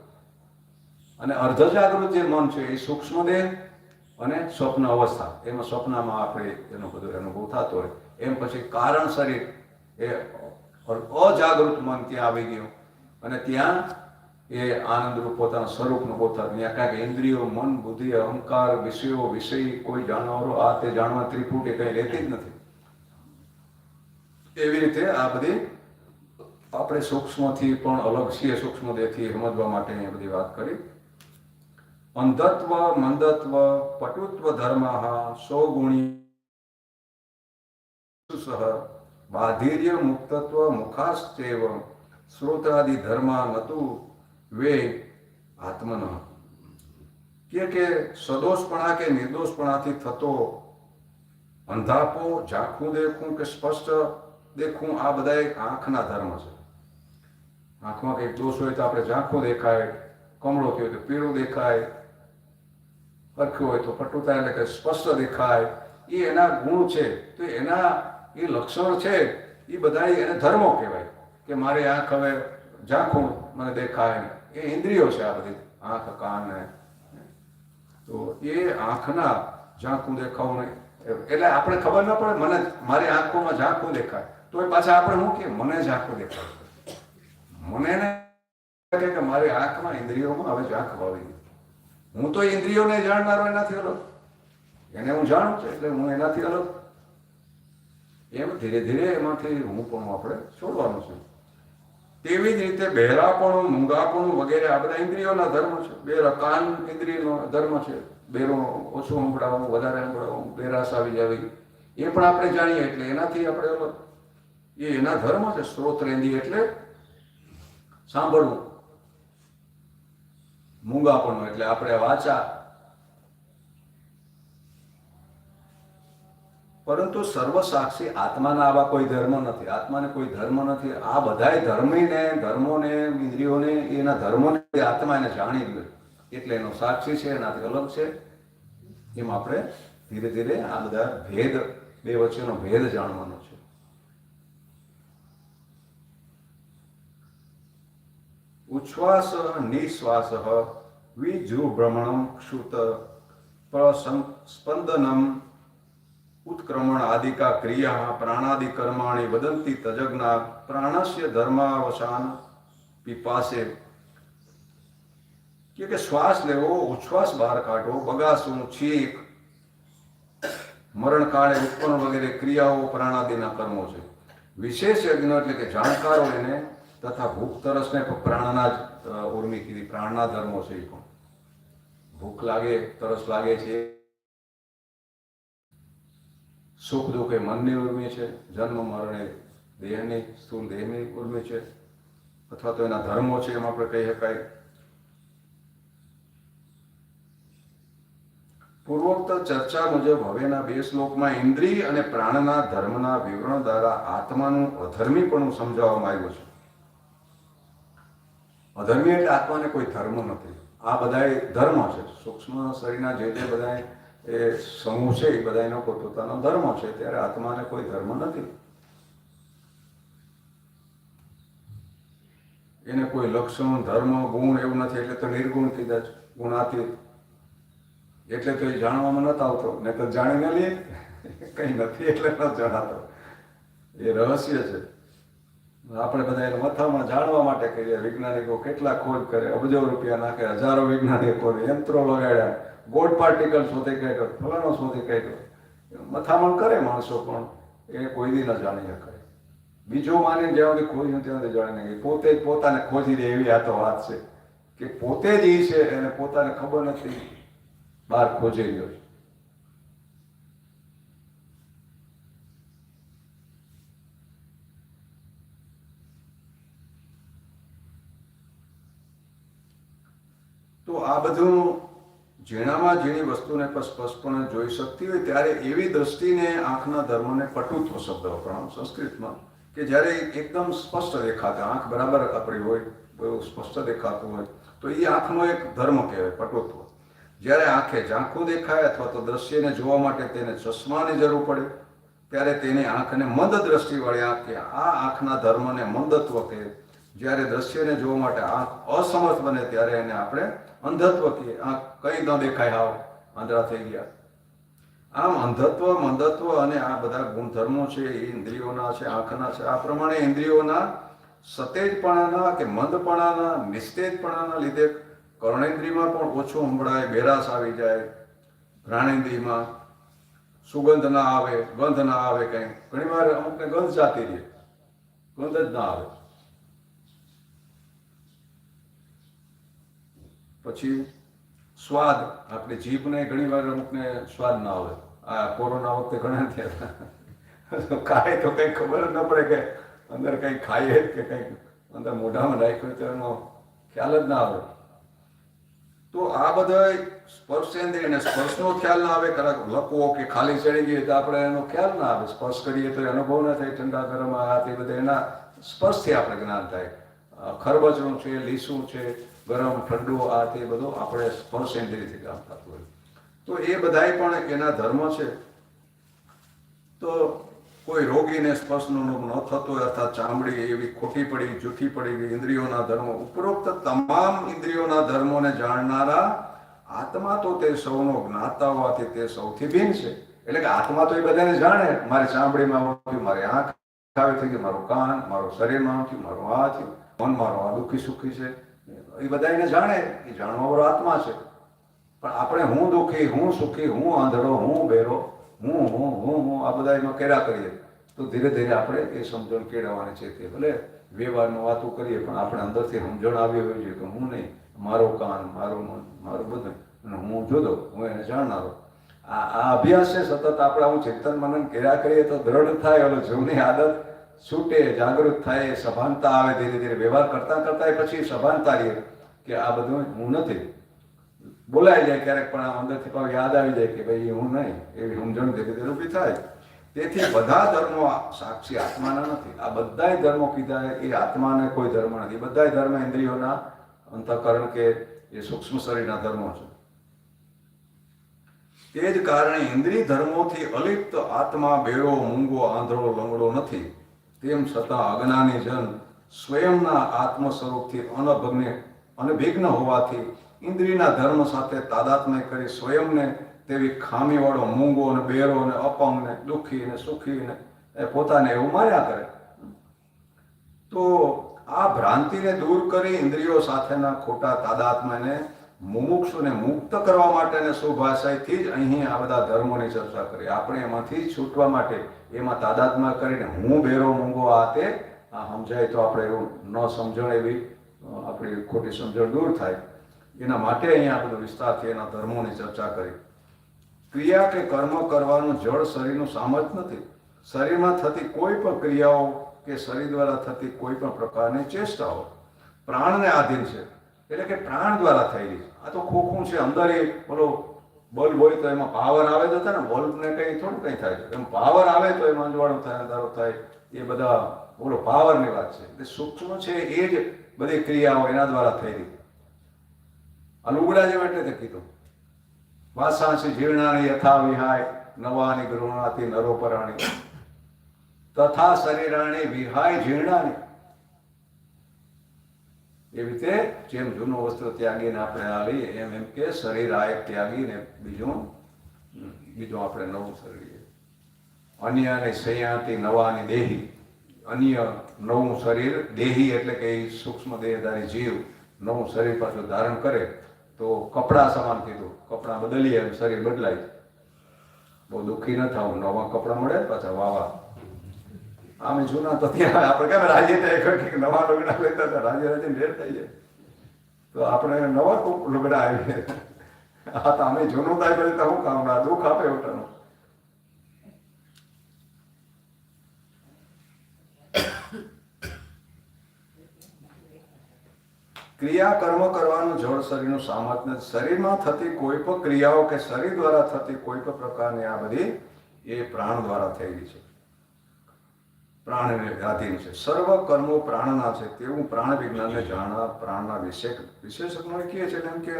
અને અર્ધ જાગૃત જે મન છે એ સૂક્ષ્મ દેહ અને સ્વપ્ન અવસ્થા, એમાં સ્વપ્નમાં આપણે એનો બધો અનુભવ થતો હોય. એમ પછી કારણ શરીર એ અજાગૃત મન ત્યાં આવી ગયું અને ત્યાં એ આનંદરૂપ પોતાના સ્વરૂપનો પોતા ત્યાં કાંઈક ઇન્દ્રિયો, મન, બુદ્ધિ, અહંકાર, વિષયો, વિષય, કોઈ જાણવારો આ તે જાણવા ત્રિપુટી કંઈ રહેતી જ નથી. એવી રીતે આ બધી આપણે સૂક્ષ્મથી પણ અલગ છીએ. સૂક્ષ્મ દેહથી સમજવા માટે એ બધી વાત કરી. અંધત્વ, મંદત્વ, પટુત્વ ધર્મ, સો ગુણી ચક્ષુષ બાધિર્ય મુક્તત્વ મુખાશ્ચેવ શ્રોત્રાદિ ધર્મા નતુ વે આત્મન. કે સદોષપણા કે નિર્દોષપણાથી થતો અંધાપો, ઝાંખું દેખવું કે સ્પષ્ટ દેખવું, આ બધા આંખના ધર્મ છે. આંખમાં કંઈક દોષ હોય તો આપણે ઝાંખું દેખાય, કમળો થયો તો પીળું દેખાય, હરખ્યું હોય તો પટુતા એટલે કે સ્પષ્ટ દેખાય. એ એના ગુણ છે. તો એના એ લક્ષણ છે, એ બધા એને ધર્મો કહેવાય. કે મારી આંખ હવે ઝાંખું મને દેખાય, એ ઇન્દ્રિયો છે આ બધી, આંખ કાન ને. તો એ આંખના ઝાંખું દેખાવું નહીં એટલે આપણે ખબર ન પડે મને મારી આંખોમાં ઝાંખું દેખાય તો એ પાછા આપણે શું કે મને ઝાંખું દેખાય. મને ને કે મારી આંખમાં ઇન્દ્રિયોમાં હવે ઝાંખ વાવી ગઈ. હું તો ઇન્દ્રિયોને જાણનારો એનાથી અલગ, એને હું જાણું છું એટલે હું એનાથી અલગ. એમ ધીરે ધીરે એમાંથી હું પણ આપણે છોડવાનું છે. તેવી જ રીતે બહેરાપણું, મૂંગાપણું વગેરે આ બધા ઇન્દ્રિયોના ધર્મ છે. બેરા કાન ઇન્દ્રિયનો ધર્મ છે. બેરું ઓછું સંભળાવવું, વધારે સંભળાવવું, બેરાશ આવી જાવી, એ પણ આપણે જાણીએ એટલે એનાથી આપણે અલગ. એ એના ધર્મ છે. શ્રોત્રેન્દ્રિય એટલે સાંભળવું, મૂંગાપણું એટલે આપણે વાચા. પરંતુ સર્વસાક્ષી આત્માના આવા કોઈ ધર્મ નથી. આત્માને કોઈ ધર્મ નથી. આ બધાય ધર્મીને, ધર્મોને, ઇન્દ્રિયોને, એના ધર્મોને આત્મા એને જાણી લે એટલે એનો સાક્ષી છે, એનાથી અલગ છે. એમ આપણે ધીરે ધીરે આ બધા ભેદ, બે વચ્ચેનો ભેદ જાણવાનો છે. ઉચ્છ્વાસ નિશ્વાસ વિજૃંભણમ ક્ષુત સ્પંદનમ उत्क्रमण आदिका क्रिया प्राणादि कर्माणि वदन्ति तजग्ना प्राणस्य धर्मावसान पिपासे. કે શ્વાસ લેવો, ઉચ્છ્વાસ બહાર કાઢવો, બગાસું, છીંક, મરણ કાળે ઉત્પન્ન વગેરે ક્રિયાઓ પ્રાણાદિના કર્મો છે. વિશેષ યજ્ઞ એટલે કે જાણકારો એને તથા ભૂખ તરસને પ્રાણના જ ઉર્મી કીધી. પ્રાણના ધર્મો છે. એ પણ ભૂખ લાગે, તરસ લાગે છે, સુખ દુઃખ એ મનની ઉર્મી છે, જન્મ મરણ એ દેહની, સ્થૂળ દેહની ઉર્મી છે, અથવા તો એના ધર્મો છે એમ આપણે કહી શકાય. પૂર્વોક્ત ચર્ચા મુજબ હવેના 2 શ્લોકમાં ઇન્દ્રિય અને પ્રાણના ધર્મના વિવરણ દ્વારા આત્માનું અધર્મીપણું સમજાવવામાં આવ્યું છે. અધર્મી એટલે આત્માને કોઈ ધર્મ નથી. આ બધા ધર્મ છે. સૂક્ષ્મ શરીરના જે બધા એ સમૂહ છે એ બધા એનો પોતાનો ધર્મ છે. ત્યારે આત્માને કોઈ ધર્મ નથી. એને કોઈ લક્ષણ, ધર્મ, ગુણ એવું નથી. એટલે તો નિર્ગુણ કીધા છે, ગુણાતીત. એટલે તો એ જાણવામાં નથી આવતો. ને તો જાણીને લઈએ કઈ નથી એટલે ન જણાતો. એ રહસ્ય છે. આપણે બધા એને મથામાં જાણવા માટે કહીએ. વૈજ્ઞાનિકો કેટલા ખોજ કરે, અબજો રૂપિયા નાખે, હજારો વૈજ્ઞાનિકોને યંત્રો લગાડ્યા, ગોલ્ડ પાર્ટિકલ શોધી કાઢ્યો, ફલાણો શોધી કાઢ્યો. મથામણ કરે માણસો, પણ એ કોઈ દી ન જાણી શકાય. બીજો માની જ્યાં સુધી ખોજ નથી ત્યાં સુધી જાણી નહીં. પોતે જ પોતાને ખોજી દે એવી આ તો વાત છે. કે પોતે જ એ છે એને પોતાને ખબર નથી, બહાર ખોજી રહ્યો છે. તો આ બધું ઝીણામાં ઝીણી વસ્તુને પણ સ્પષ્ટપણે જોઈ શકતી હોય ત્યારે એવી દ્રષ્ટિને આંખના ધર્મને પટુત્વ શબ્દ વપરાયો સંસ્કૃતમાં. કે જ્યારે એકદમ સ્પષ્ટ દેખાતા, આંખ બરાબર આપણી હોય, બહુ સ્પષ્ટ દેખાતું હોય, તો એ આંખનો એક ધર્મ કહેવાય, પટુત્વ. જ્યારે આંખે ઝાંખું દેખાય અથવા તો દ્રશ્યને જોવા માટે તેને ચશ્માની જરૂર પડે ત્યારે તેની આંખને મંદ દ્રષ્ટિવાળી આંખ કે આ આંખના ધર્મને મંદત્વ કહે. જ્યારે દ્રશ્યને જોવા માટે આંખ અસમર્થ બને ત્યારે એને આપણે અંધત્વ કહીએ. આંખ કંઈ ન દેખાય, હાવ આંધળા થઈ ગયા. આમ અંધત્વ, મંદત્વ અને આ બધા ગુણધર્મો છે એ ઇન્દ્રિયોના છે, આંખના છે. આ પ્રમાણે ઇન્દ્રિયોના સતેજપણાના કે મંદપણાના, નિસ્તેજપણાના લીધે કર્ણેન્દ્રિયમાં પણ ઓછું સંભળાય, બેરાશ આવી જાય. ઘ્રાણેન્દ્રિયમાં સુગંધ ના આવે, ગંધ ના આવે. કંઈ ઘણી વાર અમુકને ગંધ જાતી રહે, ગંધ જ ના આવે. પછી સ્વાદ, આપણે જીભને ઘણી વાર અમુકને સ્વાદ ના આવે. આ કોરોના વખતે ઘણા થયા ખાય તો કંઈ ખબર જ ન પડે કે અંદર કંઈ ખાઈએ કે કંઈક અંદર મોઢામાં રાખ્યું તો એનો ખ્યાલ જ ના આવે. તો આ બધા સ્પર્શેન્દ્રિય અને સ્પર્શનો ખ્યાલ ના આવે, કદાચ લકવો કે ખાલી ચડી ગઈ તો આપણે એનો ખ્યાલ ના આવે. સ્પર્શ કરીએ તો અનુભવ ના થાય, ઠંડા ગરમ આ તે બધા એના સ્પર્શથી આપણે જ્ઞાન થાય. ખરબચડું છે, લીસું છે, ગરમ ઠંડુ આ તે બધું આપણે સ્પર્શેન્દ્રિયથી કામ થતું હોય. તો એ બધાય પણ એના ધર્મ છે. તો કોઈ રોગીને સ્પર્શનો ન થતો હોય અર્થાત ચામડી એવી ખોટી પડી, જૂઠી પડી ગઈ, ઇન્દ્રિયોના ધર્મો, ઉપરોક્ત તમામ ઇન્દ્રિયોના ધર્મોને જાણનારા આત્મા તો તે સૌનો જ્ઞાતા હોવાથી તે સૌથી ભિન્ન છે. એટલે કે આત્મા તો એ બધાને જાણે, મારી ચામડીમાં આવું થયું, મારી આંખ આવી થઈ ગઈ, મારું કાન, મારું શરીરમાં થયું, મારું આ થયું, મન મારું આ દુઃખી સુખી છે, એ બધા એને જાણે. એ જાણવાવાળો આત્મા છે. પણ આપણે હું દુઃખી, હું સુખી, હું આંધળો, હું બેરો, હું આ બધા એમાં કર્યા કરીએ તો ધીરે ધીરે આપણે એ સમજણ કેળવવાની છે. તે ભલે વ્યવહારમાં વાતો કરીએ પણ આપણે અંદરથી સમજણ આવી હોય છે કે હું નહીં, મારો કાન, મારું મન, મારું બધું, અને હું જુદો, હું એને જાણનારો. આ અભ્યાસ છે સતત. આપણે આવું ચિંતન મનન કર્યા કરીએ તો દ્રઢ થાય, ઓલો જૂની આદત છૂટે, જાગૃત થાય, સભાનતા આવે. ધીરે ધીરે વ્યવહાર કરતા કરતા પછી સભાનતા રહીએ કે આ બધું હું નથી. બોલાઈ જાય ક્યારેક પણ આમ અંદરથી પાછું યાદ આવી જાય કે ભાઈ હું નહીં, એવી સમજણ ધીરે ધીરે ઊભી થાય. તેથી બધા ધર્મો સાક્ષી આત્માના નથી. આ બધાય ધર્મો કીધા એ આત્માને કોઈ ધર્મ નથી. બધાય ધર્મ ઇન્દ્રિયોના અંતઃકરણ કે એ સૂક્ષ્મ શરીરના ધર્મો છે. તે જ કારણે ઇન્દ્રિય ધર્મોથી અલિપ્ત આત્મા બેરો, મૂંગો, આંધળો, લંગડો નથી. તેમ છતાં અજ્ઞાની જન સ્વયંના આત્મ સ્વરૂપથી અનભિજ્ઞ હોવાથી ઇન્દ્રિયના ધર્મ સાથે તાદાત્મ્ય કરી સ્વયંને તેવી ખામીવાળો, મૂંગો ને બેરો ને અપંગ ને દુઃખી ને સુખી ને એ પોતાને એવું માન્યા કરે. તો આ ભ્રાંતિને દૂર કરી ઇન્દ્રિયો સાથેના ખોટા તાદાત્મ્યને મુમુક્ષુને મુક્ત કરવા માટેને શુભાશયથી જ અહીં આ બધા ધર્મોની ચર્ચા કરી. આપણે એમાંથી છૂટવા માટે એમાં તાદાત્મ્ય કરીને હું બેરો, મૂંગો આ તે આ સમજાય તો આપણે એવું ન સમજણ એવી આપણી ખોટી સમજણ દૂર થાય. એના માટે અહીંયા બધું વિસ્તારથી એના ધર્મોની ચર્ચા કરી. ક્રિયા કે કર્મ કરવાનું જળ શરીરનું સામર્થ્ય નથી. શરીરમાં થતી કોઈ પણ ક્રિયાઓ કે શરીર દ્વારા થતી કોઈ પણ પ્રકારની ચેષ્ટાઓ પ્રાણને આધીન છે. એટલે કે પ્રાણ દ્વારા થયેલી. આ તો ખોખું છે. અંદર એ બોલો બલ્બ હોય તો એમાં પાવર આવે તો થાય ને, બલ્બને કંઈ થોડું કંઈ થાય. એમ પાવર આવે તો એમાં અંજવાળું થાય, અંધારો થાય, એ બધા બોલો પાવરની વાત છે. એટલે સૂક્ષ્મ છે એ જ બધી ક્રિયાઓ એના દ્વારા થયેલી. આ લુગડા જેવું એટલે તે કીધું વાસાંસી જીર્ણાની યથા વિહાય નવાની ગૃણાતી નરોપરાણી તથા શરીરાણી વિહાય જીર્ણાની. એ રીતે જેમ જૂનું વસ્ત્ર ત્યાગીને આપણે આ લઈએ એમ કે શરીર આ એક ત્યાગીને બીજું આપણે નવું શરીર. અન્યને સંયાતી નવાની દેહી. અન્ય નવું શરીર, દેહી એટલે કે એ સૂક્ષ્મ દેહધારી જીવ નવું શરીર પાછું ધારણ કરે તો કપડાં સમાન કીધું. કપડાં બદલીએ એમ શરીર બદલાય. બહુ દુઃખી ન થવું. નવા કપડાં મળે પાછા વાવા. આમે જૂના તો ત્યાં આપણે કેમ રાજ્ય નવા લુગડા લેતા હતા, રાજ્ય રેડ થઈ જાય તો આપણે નવા લુગડા આવીએ. હા તો અમે જૂનું થાય પછી તો શું કામ ના દુઃખ આપે ઉઠાનું. ક્રિયા કર્મ કરવાનું જળ શરીરનું સામર્થ્ય. શરીરમાં થતી કોઈ પણ ક્રિયાઓ કે શરીર દ્વારા થતી કોઈ પણ પ્રકારની આ બધી એ પ્રાણ દ્વારા થયેલી છે, પ્રાણને આધીન છે. સર્વ કર્મો પ્રાણના છે તેવું પ્રાણ વિજ્ઞાનને જાણનાર પ્રાણના વિશેષજ્ઞો કહે છે. એમ કે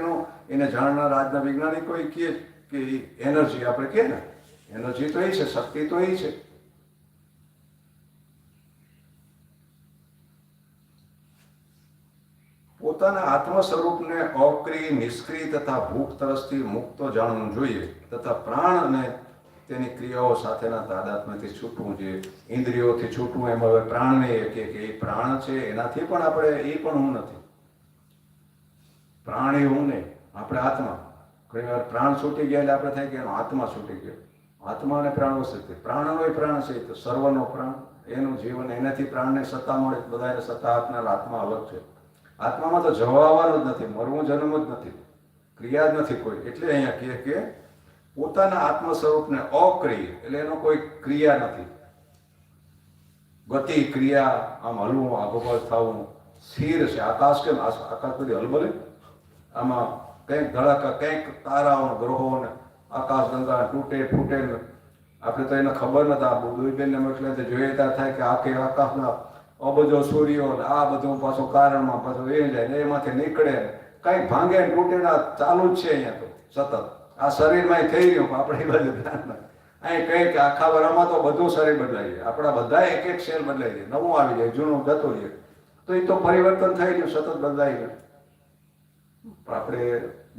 એને જાણનાર આજના વૈજ્ઞાનિકો કહે કે એનર્જી આપણે કહે ને, એનર્જી તો એ છે, શક્તિ તો એ છે. પોતાના આત્મ સ્વરૂપને અક્રિય, નિષ્ક્રિય તથા ભૂખ તરસથી મુક્ત જાણવું જોઈએ તથા પ્રાણ અને તેની ક્રિયાઓ સાથેના તાદાત્મ્યથી છૂટવું જોઈએ. ઇન્દ્રિયોથી છૂટવું એમ હવે પ્રાણને કે એ પ્રાણ છે એનાથી પણ આપણે એ પણ હું નથી. પ્રાણ એ હું નહીં, આપણે આત્મા. ઘણી વાર પ્રાણ છૂટી ગયા એટલે આપણે થાય કે એનો આત્મા છૂટી ગયો. આત્મા અને પ્રાણ વસ્તુ પ્રાણનો એ પ્રાણ છે તો સર્વનો પ્રાણ, એનું જીવન, એનાથી પ્રાણને સત્તા મળે. બધાને સત્તા આપનાર આત્મા અલગ છે. આત્મામાં તો જવા આવવાનું જ નથી, મરવું જન્મ જ નથી, ક્રિયા જ નથી કોઈ. એટલે અહીંયા કહે કે પોતાના આત્મ સ્વરૂપને અક્રિય એટલે એનો કોઈ ક્રિયા નથી. ગતિ ક્રિયા, આમ હલવું, આગોપાર થવું, સ્થિર છે. આકાશ કેમ આકાશ બધી હલબલે, આમાં કંઈક ધડાકા, કંઈક તારાઓ ગ્રહો ને આકાશ ગંગા તૂટે ફૂટે ને આપણે તો એને ખબર નતા. દુઈબેનને એટલે જોઈએ ત્યાં થાય કે આખે આકાશના અબજો સૂર્યો આ બધું પાછું કારણમાં પાછું એ જાય ને એમાંથી નીકળે, કંઈક ભાંગે ને તૂટે ને ચાલુ જ છે અહીંયા તો સતત. આ શરીરમાં થઈ રહ્યું આપણે એ બાજુ ધ્યાન અહીં કંઈક આખા વરામાં તો બધું શરીર બદલાઈ જાય. આપણા બધા એક એક સેલ બદલાઈ જાય, નવું આવી જાય, જૂનું જતું રહે. તો એ તો પરિવર્તન થઈ ગયું, સતત બદલાઈ ગયું. પણ આપણે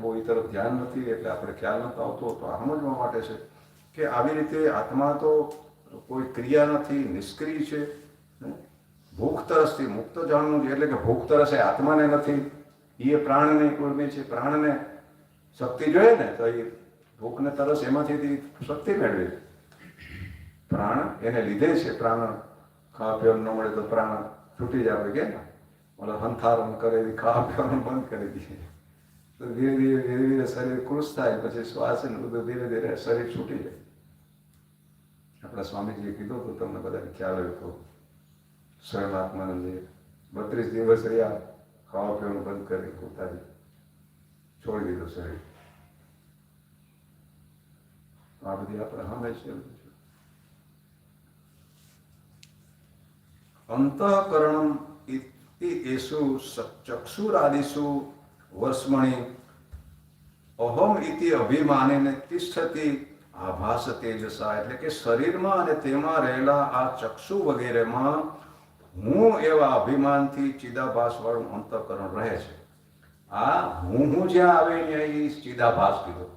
બહુ એ તરફ ધ્યાન નથી એટલે આપણે ખ્યાલ નથી આવતો. તો સમજવા માટે છે કે આવી રીતે આત્મા તો કોઈ ક્રિયા નથી, નિષ્ક્રિય છે. ભૂખ તરસથી મુક્ત જાણવું છે એટલે કે ભૂખ તરસ એ આત્માને નથી, એ પ્રાણને ઉર્મી છે. પ્રાણને શક્તિ જોઈએ ને તો એ ભૂખને તરસ એમાંથી શક્તિ મેળવે. પ્રાણ એને લીધે છે. પ્રાણ ખાવા પીવાનું ન મળે તો પ્રાણ છૂટી જાય કે મતલબ હંથારણ કરે, ખાવા પીવાનું બંધ કરી દે તો ધીરે ધીરે શરીર કૃષ થાય, પછી શ્વાસ બધું ધીરે ધીરે શરીર છૂટી જાય. આપણા સ્વામીજીએ કીધું તો તમને બધાને ખ્યાલ હોય તો સ્વયંઆત્માનંદજી 32 દિવસ રહ્યા, ખાવા પીવાનું બંધ કરી પોતાની છોડી દીધું શરીર. આ બધી આપણે સામે છે. અંતઃકરણમ એસુ ચક્ષુરાદિષુ વર્ષમણી અહમ ઇતિ અભિમાનેને તિષ્ઠતિ આભાસ તેજસા. એટલે કે શરીરમાં અને તેમાં રહેલા આ ચક્ષુ વગેરેમાં હું એવા અભિમાનથી ચિદાભાસ વાળું અંતઃકરણ રહે છે. આ હું જ્યાં આવે ત્યાં એ ચિદાભાસ કીધો.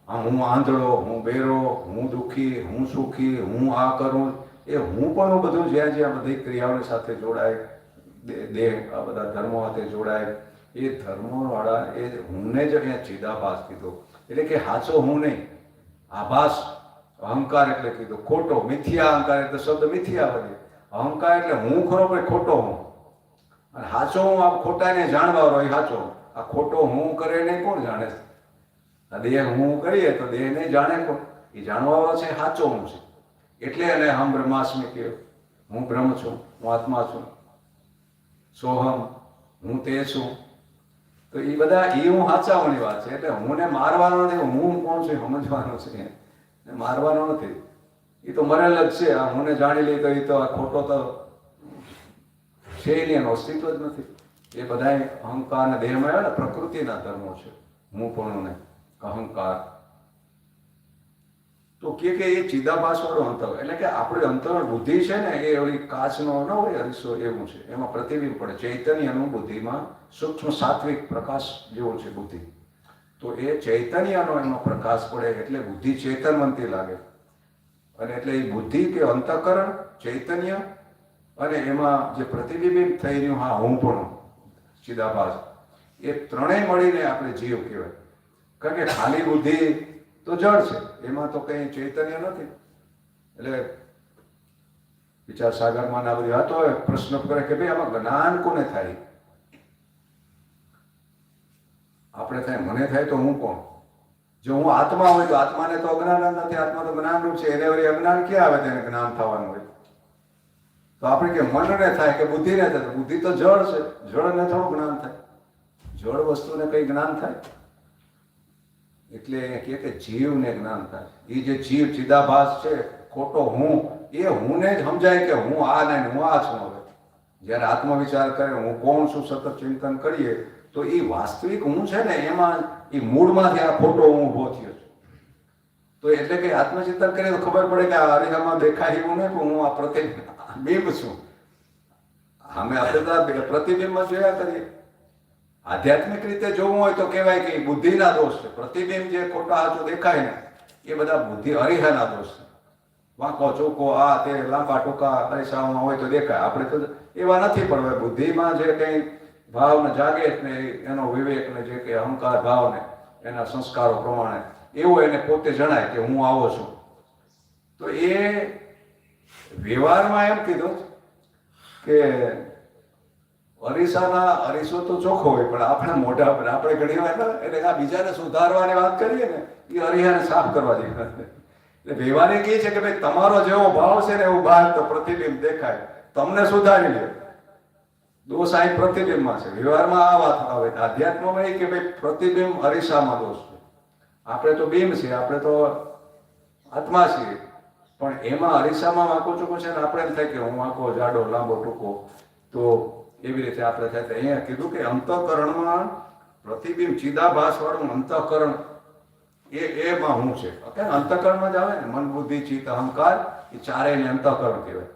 આ હું આંધળો, હું બેરો, હું દુઃખી, હું સુખી, હું આ કરું, એ હું પણ બધું જ્યાં જ્યાં બધી ક્રિયાઓની સાથે જોડાય, દેહ આ બધા ધર્મો સાથે જોડાય, એ ધર્મોવાળા એ હુંને જ અહીંયા ચિદાભાસ કીધો. એટલે કે સાચો હું નહીં, આભાસ. અહંકાર એટલે કીધું ખોટો, મિથ્યા અહંકાર એટલે શબ્દ મિથ્યા બને. અહંકાર એટલે હું ખરો પણ ખોટો હું, અને સાચો હું આ ખોટાને જાણવા હોય સાચો. આ ખોટો હું કરે નહીં કોણ જાણે? આ દેહ હું કરીએ તો દેહ નહીં જાણે કોણ? એ જાણવા છે સાચો હું છે. એટલે એને હમ બ્રહ્માસ્મિ કહ્યું, હું બ્રહ્મ છું, હું આત્મા છું, સોહમ, હું તે છું. તો એ બધા એ હું સાચાવાની વાત છે. એટલે હું ને મારવાનો નથી, હું કોણ છું સમજવાનો છે, મારવાનો નથી. એ તો મરેલ જ છે. આ હું જાણી લઈ તો એ તો આ ખોટો તો છે નહીં, એનું અસ્તિત્વ જ નથી. એ બધા અહંકાર ને દેહમાં આવ્યા ને પ્રકૃતિના ધર્મો છે. હું પણ ને અહંકાર તો કે એ ચિદાભાસ વાળો અંતર. એટલે કે આપણે અંતર બુદ્ધિ છે ને એ ઓલી કાચનો ન હોય અરીસો એવું છે, એમાં પ્રતિબિંબ પડે. ચૈતન્યનું બુદ્ધિમાં સૂક્ષ્મ સાત્વિક પ્રકાશ જેવો છે બુદ્ધિ. તો એ ચૈતન્યનો એનો પ્રકાશ પડે એટલે બુદ્ધિ ચેતનવંતી લાગે. અને એટલે એ બુદ્ધિ કે અંતઃકરણ ચૈતન્ય અને એમાં જે પ્રતિબિંબ થઈ રહ્યું, હા હું પણ ચિદાભાસ, એ ત્રણેય મળીને આપણે જીવ કહેવાય. કારણ કે ખાલી બુદ્ધિ તો જળ છે, એમાં તો કંઈ ચૈતન્ય નથી. એટલે વિચાર સાગરમાં આ બધી વાતો હોય, પ્રશ્ન કરે કે ભાઈ આમાં જ્ઞાન કોને થાય? આપણે થાય, મને થાય તો હું કોણ? જો હું આત્મા હોય તો આત્માને તો અજ્ઞાન નથી, આત્મા તો જ્ઞાનરૂપ છે. એને વળી અજ્ઞાન ક્યાં આવે તેને જ્ઞાન થવાનું હોય? તો આપણે કે મનને થાય કે બુદ્ધિને થાય? બુદ્ધિ તો જળ છે, જળને થોડું જ્ઞાન થાય? જળ વસ્તુને કઈ જ્ઞાન થાય? એટલે કે જીવને જ્ઞાન થાય. એ જે જીવ ચિદાભાસ છે, ખોટો હું, એ હુંને જ સમજાય કે હું આ નહીં, હું આ છું. હવે જ્યારે આત્મવિચાર કરે, હું કોણ છું, સતત ચિંતન કરીએ તો એ વાસ્તવિક હું છે ને એમાં એ મૂળમાંથી આ ખોટો હું ઊભો થયો છું. તો એટલે કે આત્મચિંતન કરીએ તો ખબર પડે કે આ અરીસામાં દેખાય એવું નહીં, પણ હું આ પ્રતિબિંબ છું. અમે આપણે પ્રતિબિંબમાં જોયા કરીએ. આધ્યાત્મિક રીતે જોવું હોય તો કહેવાય કે બુદ્ધિના દોષ છે. પ્રતિબિંબ જે ખોટા હાથો દેખાય ને એ બધા બુદ્ધિ અરીસાના દોષ છે. વાંકો ચોકો આ તે લાંબા ટૂંકા અરીસાઓમાં હોય તો દેખાય. આપણે તો એવા નથી, પણ બુદ્ધિમાં જે કંઈ ભાવને જાગે ને એનો વિવેક ને જે કે અહંકાર ભાવ ને એના સંસ્કારો પ્રમાણે એવું એને પોતે જણાય કે હું આવો છું. તો એ વ્યવહારમાં એમ કીધું કે અરીસો તો ચોખ્ખો હોય, પણ આપણે મોઢા પર આપણે ઘણી વાર એટલે આ બીજાને સુધારવાની વાત કરીએ ને એ અરીસાને સાફ કરવા જેવી. એટલે વ્યવહારિક એ છે કે ભાઈ તમારો જેવો ભાવ છે ને એવું બહાર તો પ્રતિબિંબ દેખાય, તમને સુધારી લે. દોષ અહીં પ્રતિબિંબમાં છે. વ્યવહારમાં આ વાત આવે. આધ્યાત્મમાં એ કે ભાઈ પ્રતિબિંબ અરીસામાં દોષ છે. આપણે તો બિંબ છીએ, આપણે તો આત્મા છીએ, પણ એમાં અરીસામાં વાંકો ચૂકો છે ને આપણે એમ થાય કે હું વાંકો, જાડો, લાંબો, ટૂંકો. તો એવી રીતે આપણે થાય. અહીંયા કીધું કે અંતઃકરણમાં પ્રતિબિંબ ચિદાભાસ વાળું અંતઃકરણ એમાં હું છે. અંતઃકરણમાં જ આવે ને મન, બુદ્ધિ, ચિત્ત, અહંકાર, એ ચારેયને અંતઃકરણ કહેવાય.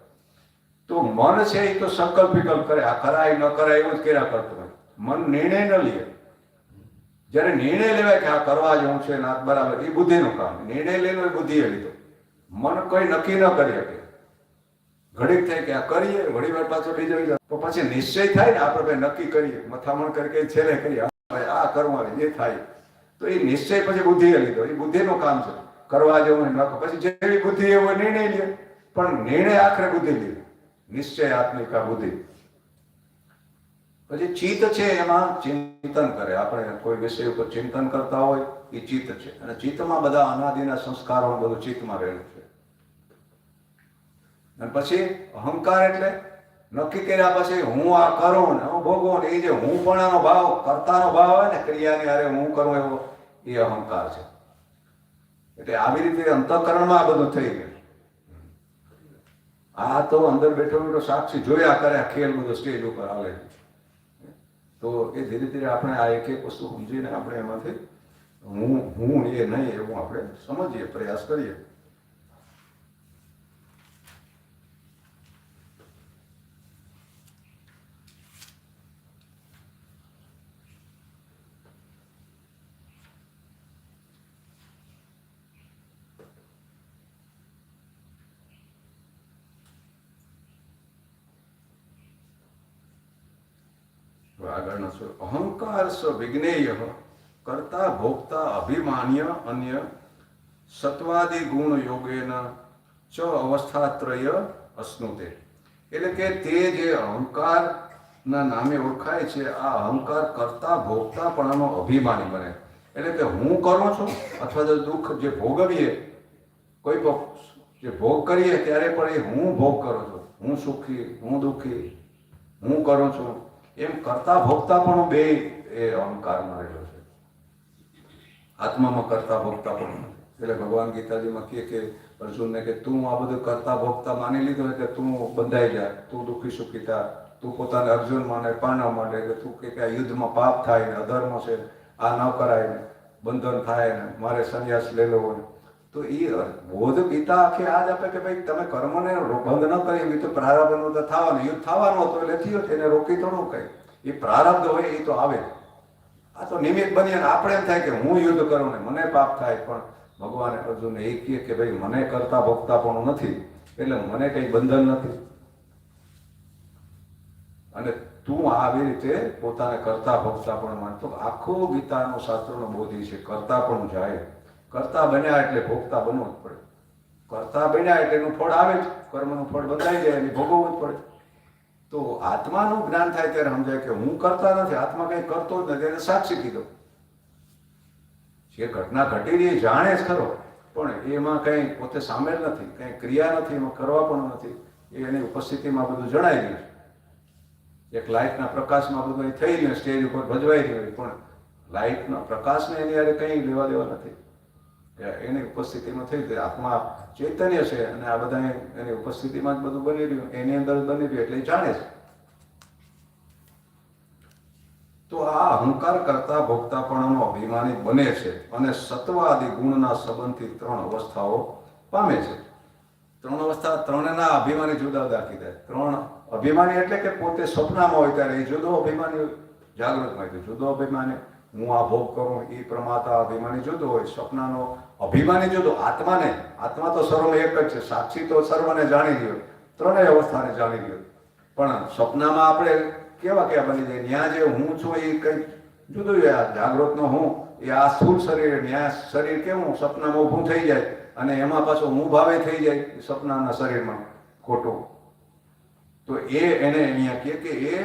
તો મન છે એ તો સંકલ્પ વિકલ્પ કરે, આ કરાય ન કરાય એવું જ કર્યા કરતું હોય. મન નિર્ણય ન લે. જ્યારે નિર્ણય લેવાય કે આ કરવા જેવું છે ને આ બરાબર, એ બુદ્ધિનું કામ. નિર્ણય લેવો એ બુદ્ધિએ લીધો. મન કોઈ નક્કી ન કરી શકે. ઘડીક થાય કે આ કરીએ, ઘણી વાર પાછો બીજો તો પછી નિશ્ચય થાય ને આપણે નક્કી કરીએ, મથામણ કરી છેલ્લે કરીએ આ કરવાનું જે થાય, તો એ નિશ્ચય પછી બુદ્ધિએ લીધો. એ બુદ્ધિનું કામ છે કરવા જેવું ન. પછી જેવી બુદ્ધિ એવો નિર્ણય લે, પણ નિર્ણય આખરે બુદ્ધિ લે. નિશ્ચયાત્મિકા બુદ્ધિ. પછી ચિત્ત છે એમાં ચિંતન કરે. આપણે કોઈ વિષય ઉપર ચિંતન કરતા હોય એ ચિત્ત છે. અને ચિત્તમાં બધા અનાદિના સંસ્કારો બધું ચિત્તમાં રહેલું છે. અને પછી અહંકાર એટલે નક્કી કર્યા પછી હું આ કરું ને હું ભોગવું ને, એ જે હું પણ ભાવ, કર્તાનો ભાવ હોય ને, ક્રિયાની હારે હું કરું એવો, એ અહંકાર છે. એટલે આવી રીતે અંતઃકરણમાં આ બધું થઈ ગયું. આ તો અંદર બેઠો બેઠો સાક્ષી જોયા કરે, આ ખેલ બધો સ્ટેજ ઉપર આવે. તો એ ધીરે ધીરે આપણે આ એક એક વસ્તુ સમજીને આપણે એમાંથી હું એ નહીં એવું આપણે સમજીએ, પ્રયાસ કરીએ. આગળનો સ્વર અહંકાર સ વિજ્ઞેય કર્તા ભોક્તા અભિમાન્ય અન્ય સત્વાદિ ગુણ યોગેન ચ અવસ્થાત્રય અશ્નુતે. એટલે કે તે જે અહંકારના નામે ઓળખાય છે, આ અહંકાર કરતા ભોગતાપણાનો અભિમાની બને. એટલે કે હું કરું છું, અથવા તો દુઃખ જે ભોગવીએ, કોઈ જે ભોગ કરીએ ત્યારે પણ એ હું ભોગ કરું છું, હું સુખી, હું દુઃખી, હું કરું છું, એમ કરતા ભોગતા પણ બે એ અહંકારમાં રહેલો છે. આત્મામાં કરતા ભોગતા પણ નથી. એટલે ભગવાન ગીતાજીમાં કહે કે અર્જુનને કે તું આ બધું કરતા ભોગતા માની લીધું એટલે તું બંધાઈ જાય, તું દુઃખી સુખી થા, તું પોતાને અર્જુન માને, પાંડવ માને, કે તું કે આ યુદ્ધમાં પાપ થાય ને, અધર્મ છે, આ ન કરાય ને, બંધન થાય ને, મારે સંન્યાસ લેલો હોય. તો એ બોધ ગીતા આખી આ જ આપે કે ભાઈ તમે કર્મને બંધ ન કરી, એ તો પ્રારબ્ધનું તો થવાનું, યુદ્ધ થવાનું હતું એટલે થયું, એને રોકી થોડું કઈ. એ પ્રારબ્ધ હોય એ તો આવે. આ તો નિમિત્ત બની અને આપણે એમ થાય કે હું યુદ્ધ કરું ને મને પાપ થાય. પણ ભગવાને અર્જુનને એ કહે કે ભાઈ મને કરતા ભોગતા પણ નથી, એટલે મને કઈ બંધન નથી. અને તું આવી રીતે પોતાને કરતા ભોગતા પણ માનતો. આખો ગીતાનો શાસ્ત્રનો બોધી છે કરતા પણ જાય. કરતા બન્યા એટલે ભોગતા બનવું જ પડે. કરતા બન્યા એટલે એનું ફળ આવે જ, કર્મનું ફળ બંધાઈ જાય એટલે ભોગવવું જ પડે. તો આત્માનું જ્ઞાન થાય ત્યારે સમજાય કે હું કરતા નથી, આત્મા કંઈ કરતો જ નથી, એને સાક્ષી કીધો. જે ઘટના ઘટેલી એ જાણે જ ખરો, પણ એમાં કંઈ પોતે સામેલ નથી, કંઈ ક્રિયા નથી, એમાં કરવા પણ નથી. એ એની ઉપસ્થિતિમાં બધું જણાઈ ગયું છે. એક લાઇટના પ્રકાશમાં બધું થઈ ગયું, સ્ટેજ ઉપર ભજવાઈ ગયું, પણ લાઇટના પ્રકાશને એની યારે કંઈ લેવા દેવા નથી. એની ઉપસ્થિતિમાં થઈ ગઈ. આત્મા ચૈતન્ય છે અને આ બધા એની ઉપસ્થિતિમાં જ બધું બની રહ્યું, એની અંદર જ બની રહ્યું, એટલે એ જાણે છે. તો આ અહંકાર કરતા ભોગતાપણાનો અભિમાની બને છે અને સત્વાદિ ગુણના સંબંધથી ત્રણ અવસ્થાઓ પામે છે. ત્રણ અવસ્થા, ત્રણેના અભિમાની જુદા જુદા કીધા. ત્રણ અભિમાની એટલે કે પોતે સ્વપ્નમાં હોય ત્યારે એ જુદો અભિમાની, જાગૃતમાં જુદો અભિમાની. હું આ ભોગ કરું એ પ્રમાતા અભિમાની જુદો હોય, સ્વપ્નનો અભિમાની જુદો. આત્માને, આત્મા તો સર્વમાં એક જ છે, સાક્ષી તો સર્વને જાણી ગયો, ત્રણેય અવસ્થાને જાણી ગયો. પણ સ્વપ્નમાં આપણે કેવા બની જાય, ન્યા જે હું છું એ કંઈક જુદું. જાગૃતનો હું એ આ સ્થૂળ શરીર, ન્યા શરીર કેવું સપનામાં ઊભું થઈ જાય અને એમાં પાછું હું ભાવે થઈ જાય સપનાના શરીરમાં ખોટું. તો એને અહીંયા કહે કે એ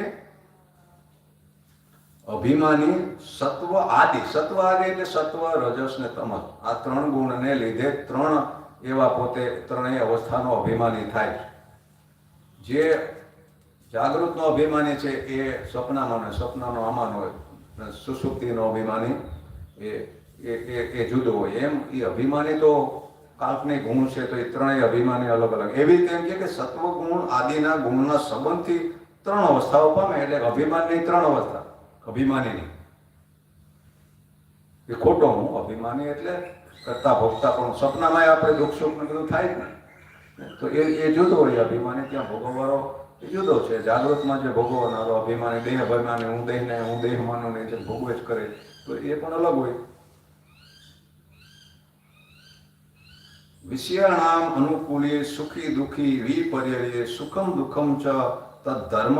અભિમાની સત્વ આદિ. સત્વ આદિ એટલે સત્વ, રજસ ને તમસ. આ ત્રણ ગુણને લીધે ત્રણ એવા પોતે ત્રણેય અવસ્થાનો અભિમાની થાય. જે જાગૃતનો અભિમાની છે એ સ્વપ્નાનો ને સ્વપ્નનો આમાં હોય, સુષુપ્તિનો અભિમાની એ જુદો હોય. એમ એ અભિમાની તો કાલ્પનિક ગુણ છે, તો એ ત્રણેય અભિમાની અલગ અલગ. એવી રીતે એમ કે સત્વગુણ આદિના ગુણના સંબંધથી ત્રણ અવસ્થાઓ પામે, એટલે અભિમાનની ત્રણ અવસ્થા. અભિમાનીની એ ખોટો હું, અભિમાની એટલે કરતા ભોગતા, પણ સપનામાં આપણે દુઃખ સુખ ને બધું થાય જ ને, તો એ જુદો હોય. અભિમાની ત્યાં ભોગવવાળો એ જુદો છે. જાગૃતમાં જે ભોગવનારો અભિમાની દેહ અભિમાની, હું દેહ માનું ને જે ભોગવે જ કરે, તો એ પણ અલગ હોય. વિષયાણામ અનુકૂલે સુખી દુઃખી વિપર્યયે સુખમ દુઃખમ ચ તદ્ધર્મ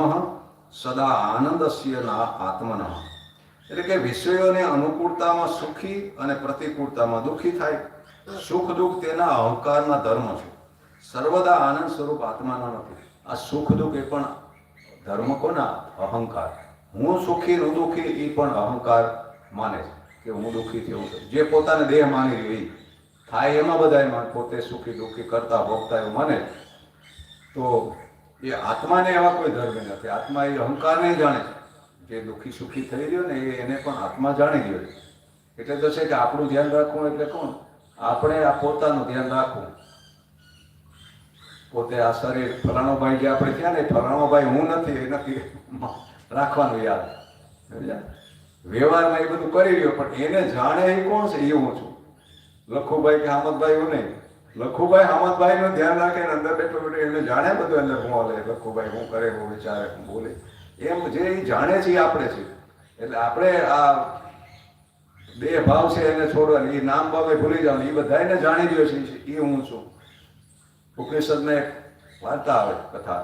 સદા આનંદસ્ય આત્મન. એટલે કે વિષયોને અનુકૂળતામાં સુખી અને પ્રતિકૂળતામાં દુઃખી થાય. સુખ દુઃખ તેના અહંકારના ધર્મ છે, સર્વદા આનંદ સ્વરૂપ આત્માના નથી. આ સુખ દુઃખ એ પણ ધર્મ કોના? અહંકાર. હું સુખી હું દુઃખી એ પણ અહંકાર માને છે કે હું દુઃખી થયું છે. જે પોતાને દેહ માની રહ્યું એ થાય એમાં બધા પોતે સુખી દુઃખી કરતા ભોગતા એવું માને, તો એ આત્માને એવા કોઈ ધર્મ નથી. આત્મા એ અહંકારને જાણે છે. જે દુઃખી સુખી થઈ રહ્યો ને એને પણ આત્મા જાણી રહ્યો છે. એટલે તો છે કે આપણું ધ્યાન રાખવું એટલે કોણ? આપણે આ પોતાનું ધ્યાન રાખવું. પોતે આ શરીર ફલાણો ભાઈ જે આપણે ક્યાં નહીં, ફલાણો ભાઈ હું નથી, એ નથી રાખવાનું યાદ. વ્યવહારમાં એ બધું કરી રહ્યો, પણ એને જાણે એ કોણ છે? એ હું છું. લખુભાઈ કે હામદભાઈ હું નહીં. લખુભાઈ હામદભાઈ નું ધ્યાન રાખે, અંદર બેઠો બેઠો એને જાણે બધું અંદર હું હાલે, લખુભાઈ હું કરે, હું વિચારે, હું બોલે. એમ જે એ જાણે છે એ આપણે છે. એટલે આપણે આ દેહ ભાવ છે એને છોડવાનું, એ નામ ભાવે ભૂલી જવાનું, એ બધા એને જાણી રહ્યો છે એ હું છું. ઉપનિષદને એક વાર્તા આવે કથા,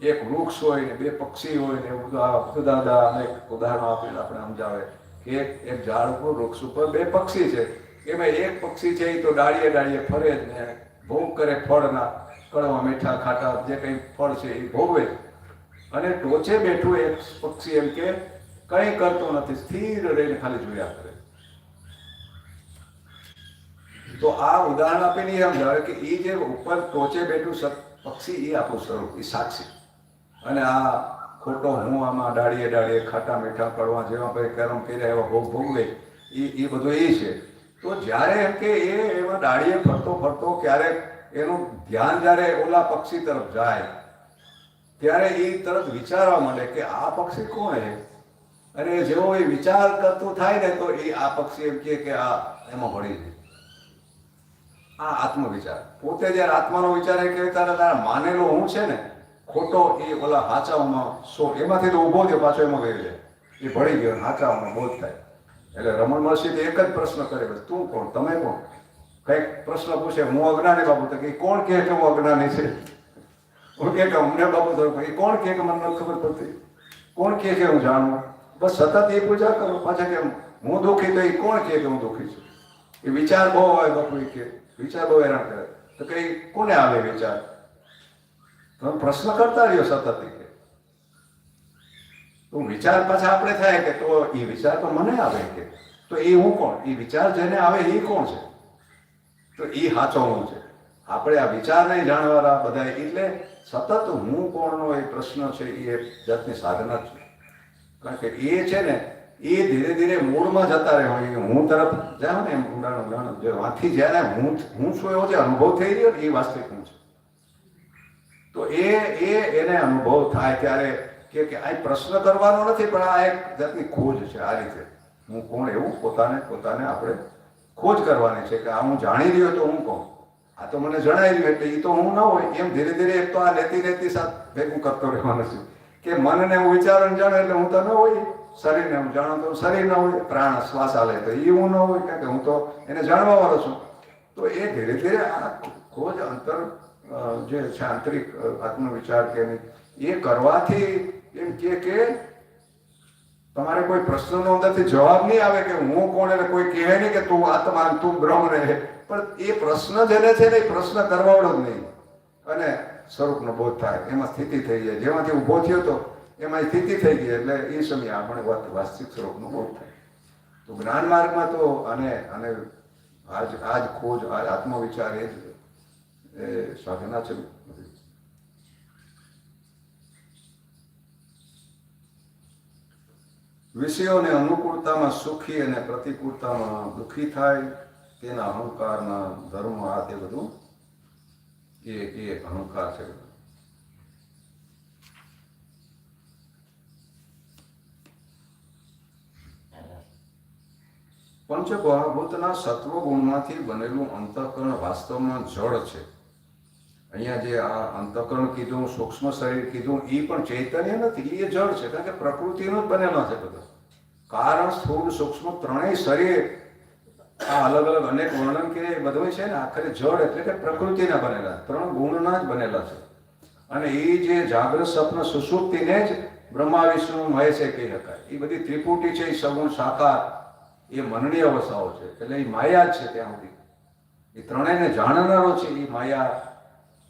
એક વૃક્ષ હોય ને બે પક્ષી હોય ને એવું બધું દાદા અનેક ઉદાહરણો આપીને આપણે સમજાવે કે એક ઝાડ ઉપર વૃક્ષ ઉપર બે પક્ષી છે. એમાં એક પક્ષી છે એ તો ડાળીએ ડાળીએ ફરે જ ને ભોગ કરે, ફળના કડવા મીઠા ખાટા જે કંઈ ફળ છે એ ભોગવે. અને ટોચે બેઠું એક પક્ષી એમ કે કંઈ કરતું નથી, સ્થિર રહીને ખાલી જોયા કરે. તો આ ઉદાહરણ આપીને એમ સમજાવે કે એ જે ઉપર ટોચે બેઠું પક્ષી એ આપણું સ્વરૂપ, એ સાક્ષી. અને આ ખોટો હું આમાં ડાળીએ ડાળીએ ખાટા મીઠા કડવા જેવા ભાઈ કરમ કર્યા એવા ભોગ ભોગવે એ બધું એ છે. તો જ્યારે એમ કે એમાં ડાળીએ ફરતો ફરતો ક્યારેક એનું ધ્યાન જ્યારે ઓલા પક્ષી તરફ જાય ત્યારે એ તરત વિચારવા માંડે કે આ પક્ષી કોણ છે. અને જેવો એ વિચાર કરતું થાય ને તો એ આ પક્ષી એમ કે આ એમાં ભળી જાય. આ આત્મવિચાર. પોતે જ્યારે આત્માનો વિચાર એ કે તારા માનેલો હું છે ને ખોટો, એ ઓલા હાચાઓમાં એમાંથી તો ઊભો થયો પાછો એમાં ગયો જાય, એ ભળી ગયો, હાચાઓમાં બોધ થાય. એટલે રમણ મહર્ષિ એક જ પ્રશ્ન કરે, તું કોણ, તમે કોણ? કઈક પ્રશ્ન પૂછે, હું અજ્ઞાની બાબુ, તો કે કોણ કે હું અજ્ઞાની છે? હું કે અમને બાબુ તો કોણ કે મને નથી ખબર પડતી, કોણ કે હું જાણું? બસ સતત એ પૂજા કરો. પાછા કે હું દુઃખી, તો એ કોણ કે હું દુઃખી છું? એ વિચાર બહુ હોય બાપુ, એ કે વિચાર બહુ હેરાન કરે. તો કઈ કોને આવે વિચાર? તમે પ્રશ્ન કરતા રહ્યો સતત. તો વિચાર પાછા આપણે થાય કે તો એ વિચાર તો મને આવે કે તો એ હું કોણ? એ વિચાર જેને આવે એ કોણ છે? તો એ સાચો હું છે. આપણે આ વિચાર નહીં જાણવાના બધા, એટલે સતત હું કોણનો એ પ્રશ્ન છે એ એક જાતની સાધના છે. કારણ કે એ છે ને એ ધીરે ધીરે મૂળમાં જતા રહે હોય, હું તરફ જાવ ને એમ ઊંડાણ જે વાંથી જ્યારે હું છું એવો જે અનુભવ થઈ રહ્યો ને એ વાસ્તવિક હું છે. તો એને અનુભવ થાય ત્યારે કે આ પ્રશ્ન કરવાનો નથી, પણ આ એક જાતની ખોજ છે. આ રીતે હું કોણ એવું પોતાને આપણે ખોજ કરવાની છે કે આ હું જાણી રહ્યો તો હું કોણ? આ તો મને જણાવી રહ્યું એટલે એ તો હું ન હોય. એમ ધીરે ધીરે એક તો આ લેતી સાથે ભેગું કરતો રહેવાનું છું કે મનને હું વિચારણ જાણું એટલે હું તો ન હોય, શરીરને હું જાણું તો શરીર ન હોય, પ્રાણ શ્વાસ આલે તો એ હું ન હોય, કારણ કે હું તો એને જાણવા વાળો છું. તો એ ધીરે ધીરે આ ખોજ અંતર જે છે આંતરિક આત્મવિચાર કે એ કરવાથી એમ કે તમારે કોઈ પ્રશ્નનો અંદરથી જવાબ નહીં આવે કે હું કોણ, એટલે કોઈ કહે નહીં કે તું આત્મા તું બ્રહ્મ રહે, પણ એ પ્રશ્ન જેને છે ને એ પ્રશ્ન કરવાવડો જ નહીં. અને સ્વરૂપનો બોધ થાય, એમાં સ્થિતિ થઈ જાય. જેમાંથી ઊભો થયો તો એમાં સ્થિતિ થઈ ગઈ, એટલે એ સમયે આપણે વાસ્તવિક સ્વરૂપનો બોધ થાય. તો જ્ઞાન માર્ગમાં તો અને આજ ખોજ, આજ આત્મવિચાર એ જ સાધના છે. વિષયોને અનુકૂળતામાં સુખી અને પ્રતિકૂળતામાં દુઃખી થાય તેના અહંકારના ધર્મ આ તે બધું એ અહંકાર છે. પંચમહાભૂતના સત્વ ગુણમાંથી બનેલું અંતઃકરણ વાસ્તવમાં જળ છે. અહીંયા જે આ અંતઃકરણ કીધું, સૂક્ષ્મ શરીર કીધું, એ પણ ચૈતન્ય નથી, એ જળ છે. કારણ કે પ્રકૃતિનો જ બનેલો છે બધો. કારણ, સ્થૂળ, સૂક્ષ્મ ત્રણેય શરીર આ અલગ અલગ અનેક વર્ણન કે બધું છે ને, આખરે જળ એટલે કે પ્રકૃતિના બનેલા, ત્રણ ગુણના જ બનેલા છે. અને એ જે જાગ્રત, સ્વપ્ન, સુષુપ્તિને જ બ્રહ્મા, વિષ્ણુ, મહેશ કહી શકાય. એ બધી ત્રિપુટી છે, એ સગુણ, સાકાર, એ મનની અવસ્થાઓ છે. એટલે એ માયા જ છે. ત્યાં સુધી એ ત્રણેયને જાણનારો છે. એ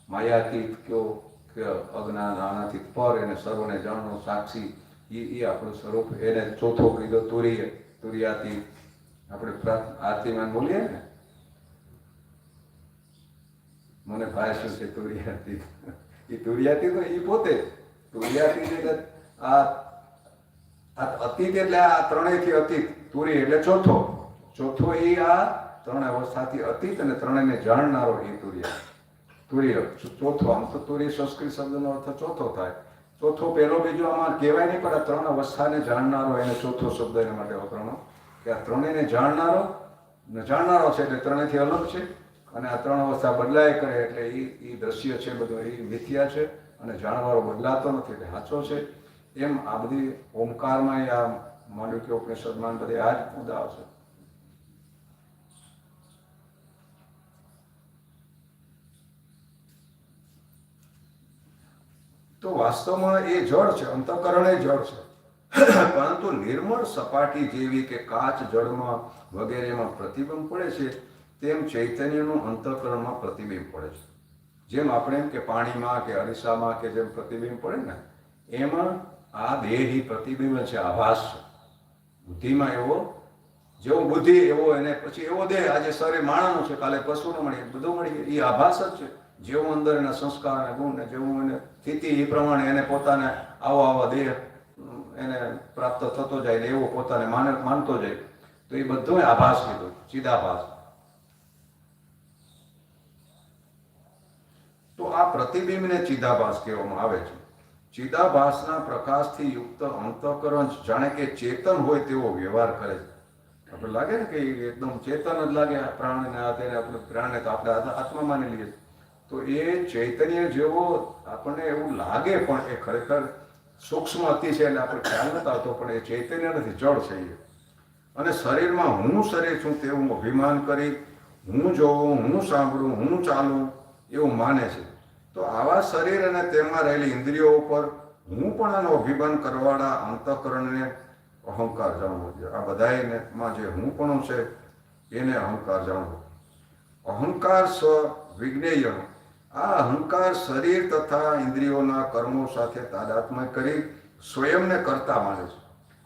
માયાતીત કયો કે અજ્ઞાન, આનાથી પર, એને સર્વને જાણો, સાક્ષી, એ આપણું સ્વરૂપ. એને ચોથો કીધો તુર્યાતીત. આપણે આરતીમાં બોલીએ ને, મને ભાઈ શું છે તુર્યાતીત, એ તુર્યાતીત એ પોતે તુર્યાતીત એટલે આ અતીત, એટલે આ ત્રણેયથી અતીત. તુર્ય એટલે ચોથો એ આ ત્રણ અવસ્થાથી અતીત અને ત્રણેયને જાણનારો એ તુર્ય ચોથો. આમ તો તુર્ય સંસ્કૃત શબ્દનો અર્થ ચોથો થાય. ચોથો પહેલો બીજો આમાં કહેવાય નહીં, પણ આ ત્રણ અવસ્થાને જાણનારો એને ચોથો શબ્દ એના માટે વપરાણો. કે આ ત્રણેયને જાણનારો છે એટલે ત્રણેયથી અલગ છે. અને આ ત્રણ અવસ્થા બદલાય કરે એટલે એ દ્રશ્ય છે બધું, એ મિથ્યા છે. અને જાણવારો બદલાતો નથી એટલે સાચો છે. એમ આ બધી ઓમકારમાં આ માંડવ્ય ઉપનિષદમાં બધે આ જ મુદ્દાઓ છે. તો વાસ્તવમાં એ જળ છે, અંતઃકરણ એ જળ છે. પરંતુ નિર્મળ સપાટી જેવી કે કાચ જળમાં વગેરેમાં પ્રતિબિંબ પડે છે, તેમ ચૈતન્યનું અંતઃકરણમાં પ્રતિબિંબ પડે છે. જેમ આપણે એમ કે પાણીમાં કે અરીસામાં કે જેમ પ્રતિબિંબ પડે ને, એમાં આ દેહી પ્રતિબિંબ છે, આભાસ છે. બુદ્ધિમાં એવો, જેવો બુદ્ધિ એવો એને પછી એવો દેહ. આજે શરીર માણસનું છે, કાલે પશુનું મળીએ, બધું મળીએ, એ આભાસ જ છે. જેવું અંદર એના સંસ્કાર અને ગુણ ને જેવું એને સ્થિતિ, એ પ્રમાણે એને પોતાને આવો દેહ એને પ્રાપ્ત થતો જાય ને એવો પોતાને માનતો જાય. તો એ બધું આભાસ કીધું, ચિદાભાસ. તો આ પ્રતિબિંબને ચિદાભાસ કહેવામાં આવે છે. ચિદાભાસના પ્રકાશથી યુક્ત અંતઃકરણ જાણે કે ચેતન હોય તેવો વ્યવહાર કરે છે. આપણે લાગે ને કે એકદમ ચેતન જ લાગે પ્રાણને, આપણે પ્રાણને તો આપણે આત્મા માની લઈએ. તો એ ચૈતન્ય જેવો આપણને એવું લાગે, પણ એ ખરેખર સૂક્ષ્મ અતિ છે એટલે આપણે ખ્યાલ નથી આવતો. પણ એ ચૈતન્ય નથી, જળ છે એ. અને શરીરમાં હું શરીર છું તેવું અભિમાન કરી, હું જોઉં, હું સાંભળું, હું ચાલું એવું માને છે. તો આવા શરીર અને તેમાં રહેલી ઇન્દ્રિયો ઉપર હું પણ આનો અભિમાન કરવાળા અંતઃકરણને અહંકાર જાણવો જોઈએ. આ બધામાં જે હું પણ છે એને અહંકાર જાણવો. અહંકાર સ્વ વિજ્ઞેય. આ અહંકાર શરીર તથા ઇન્દ્રિયોના કર્મો સાથે તાદાત્મ્ય કરી સ્વયંને કરતા માને છે.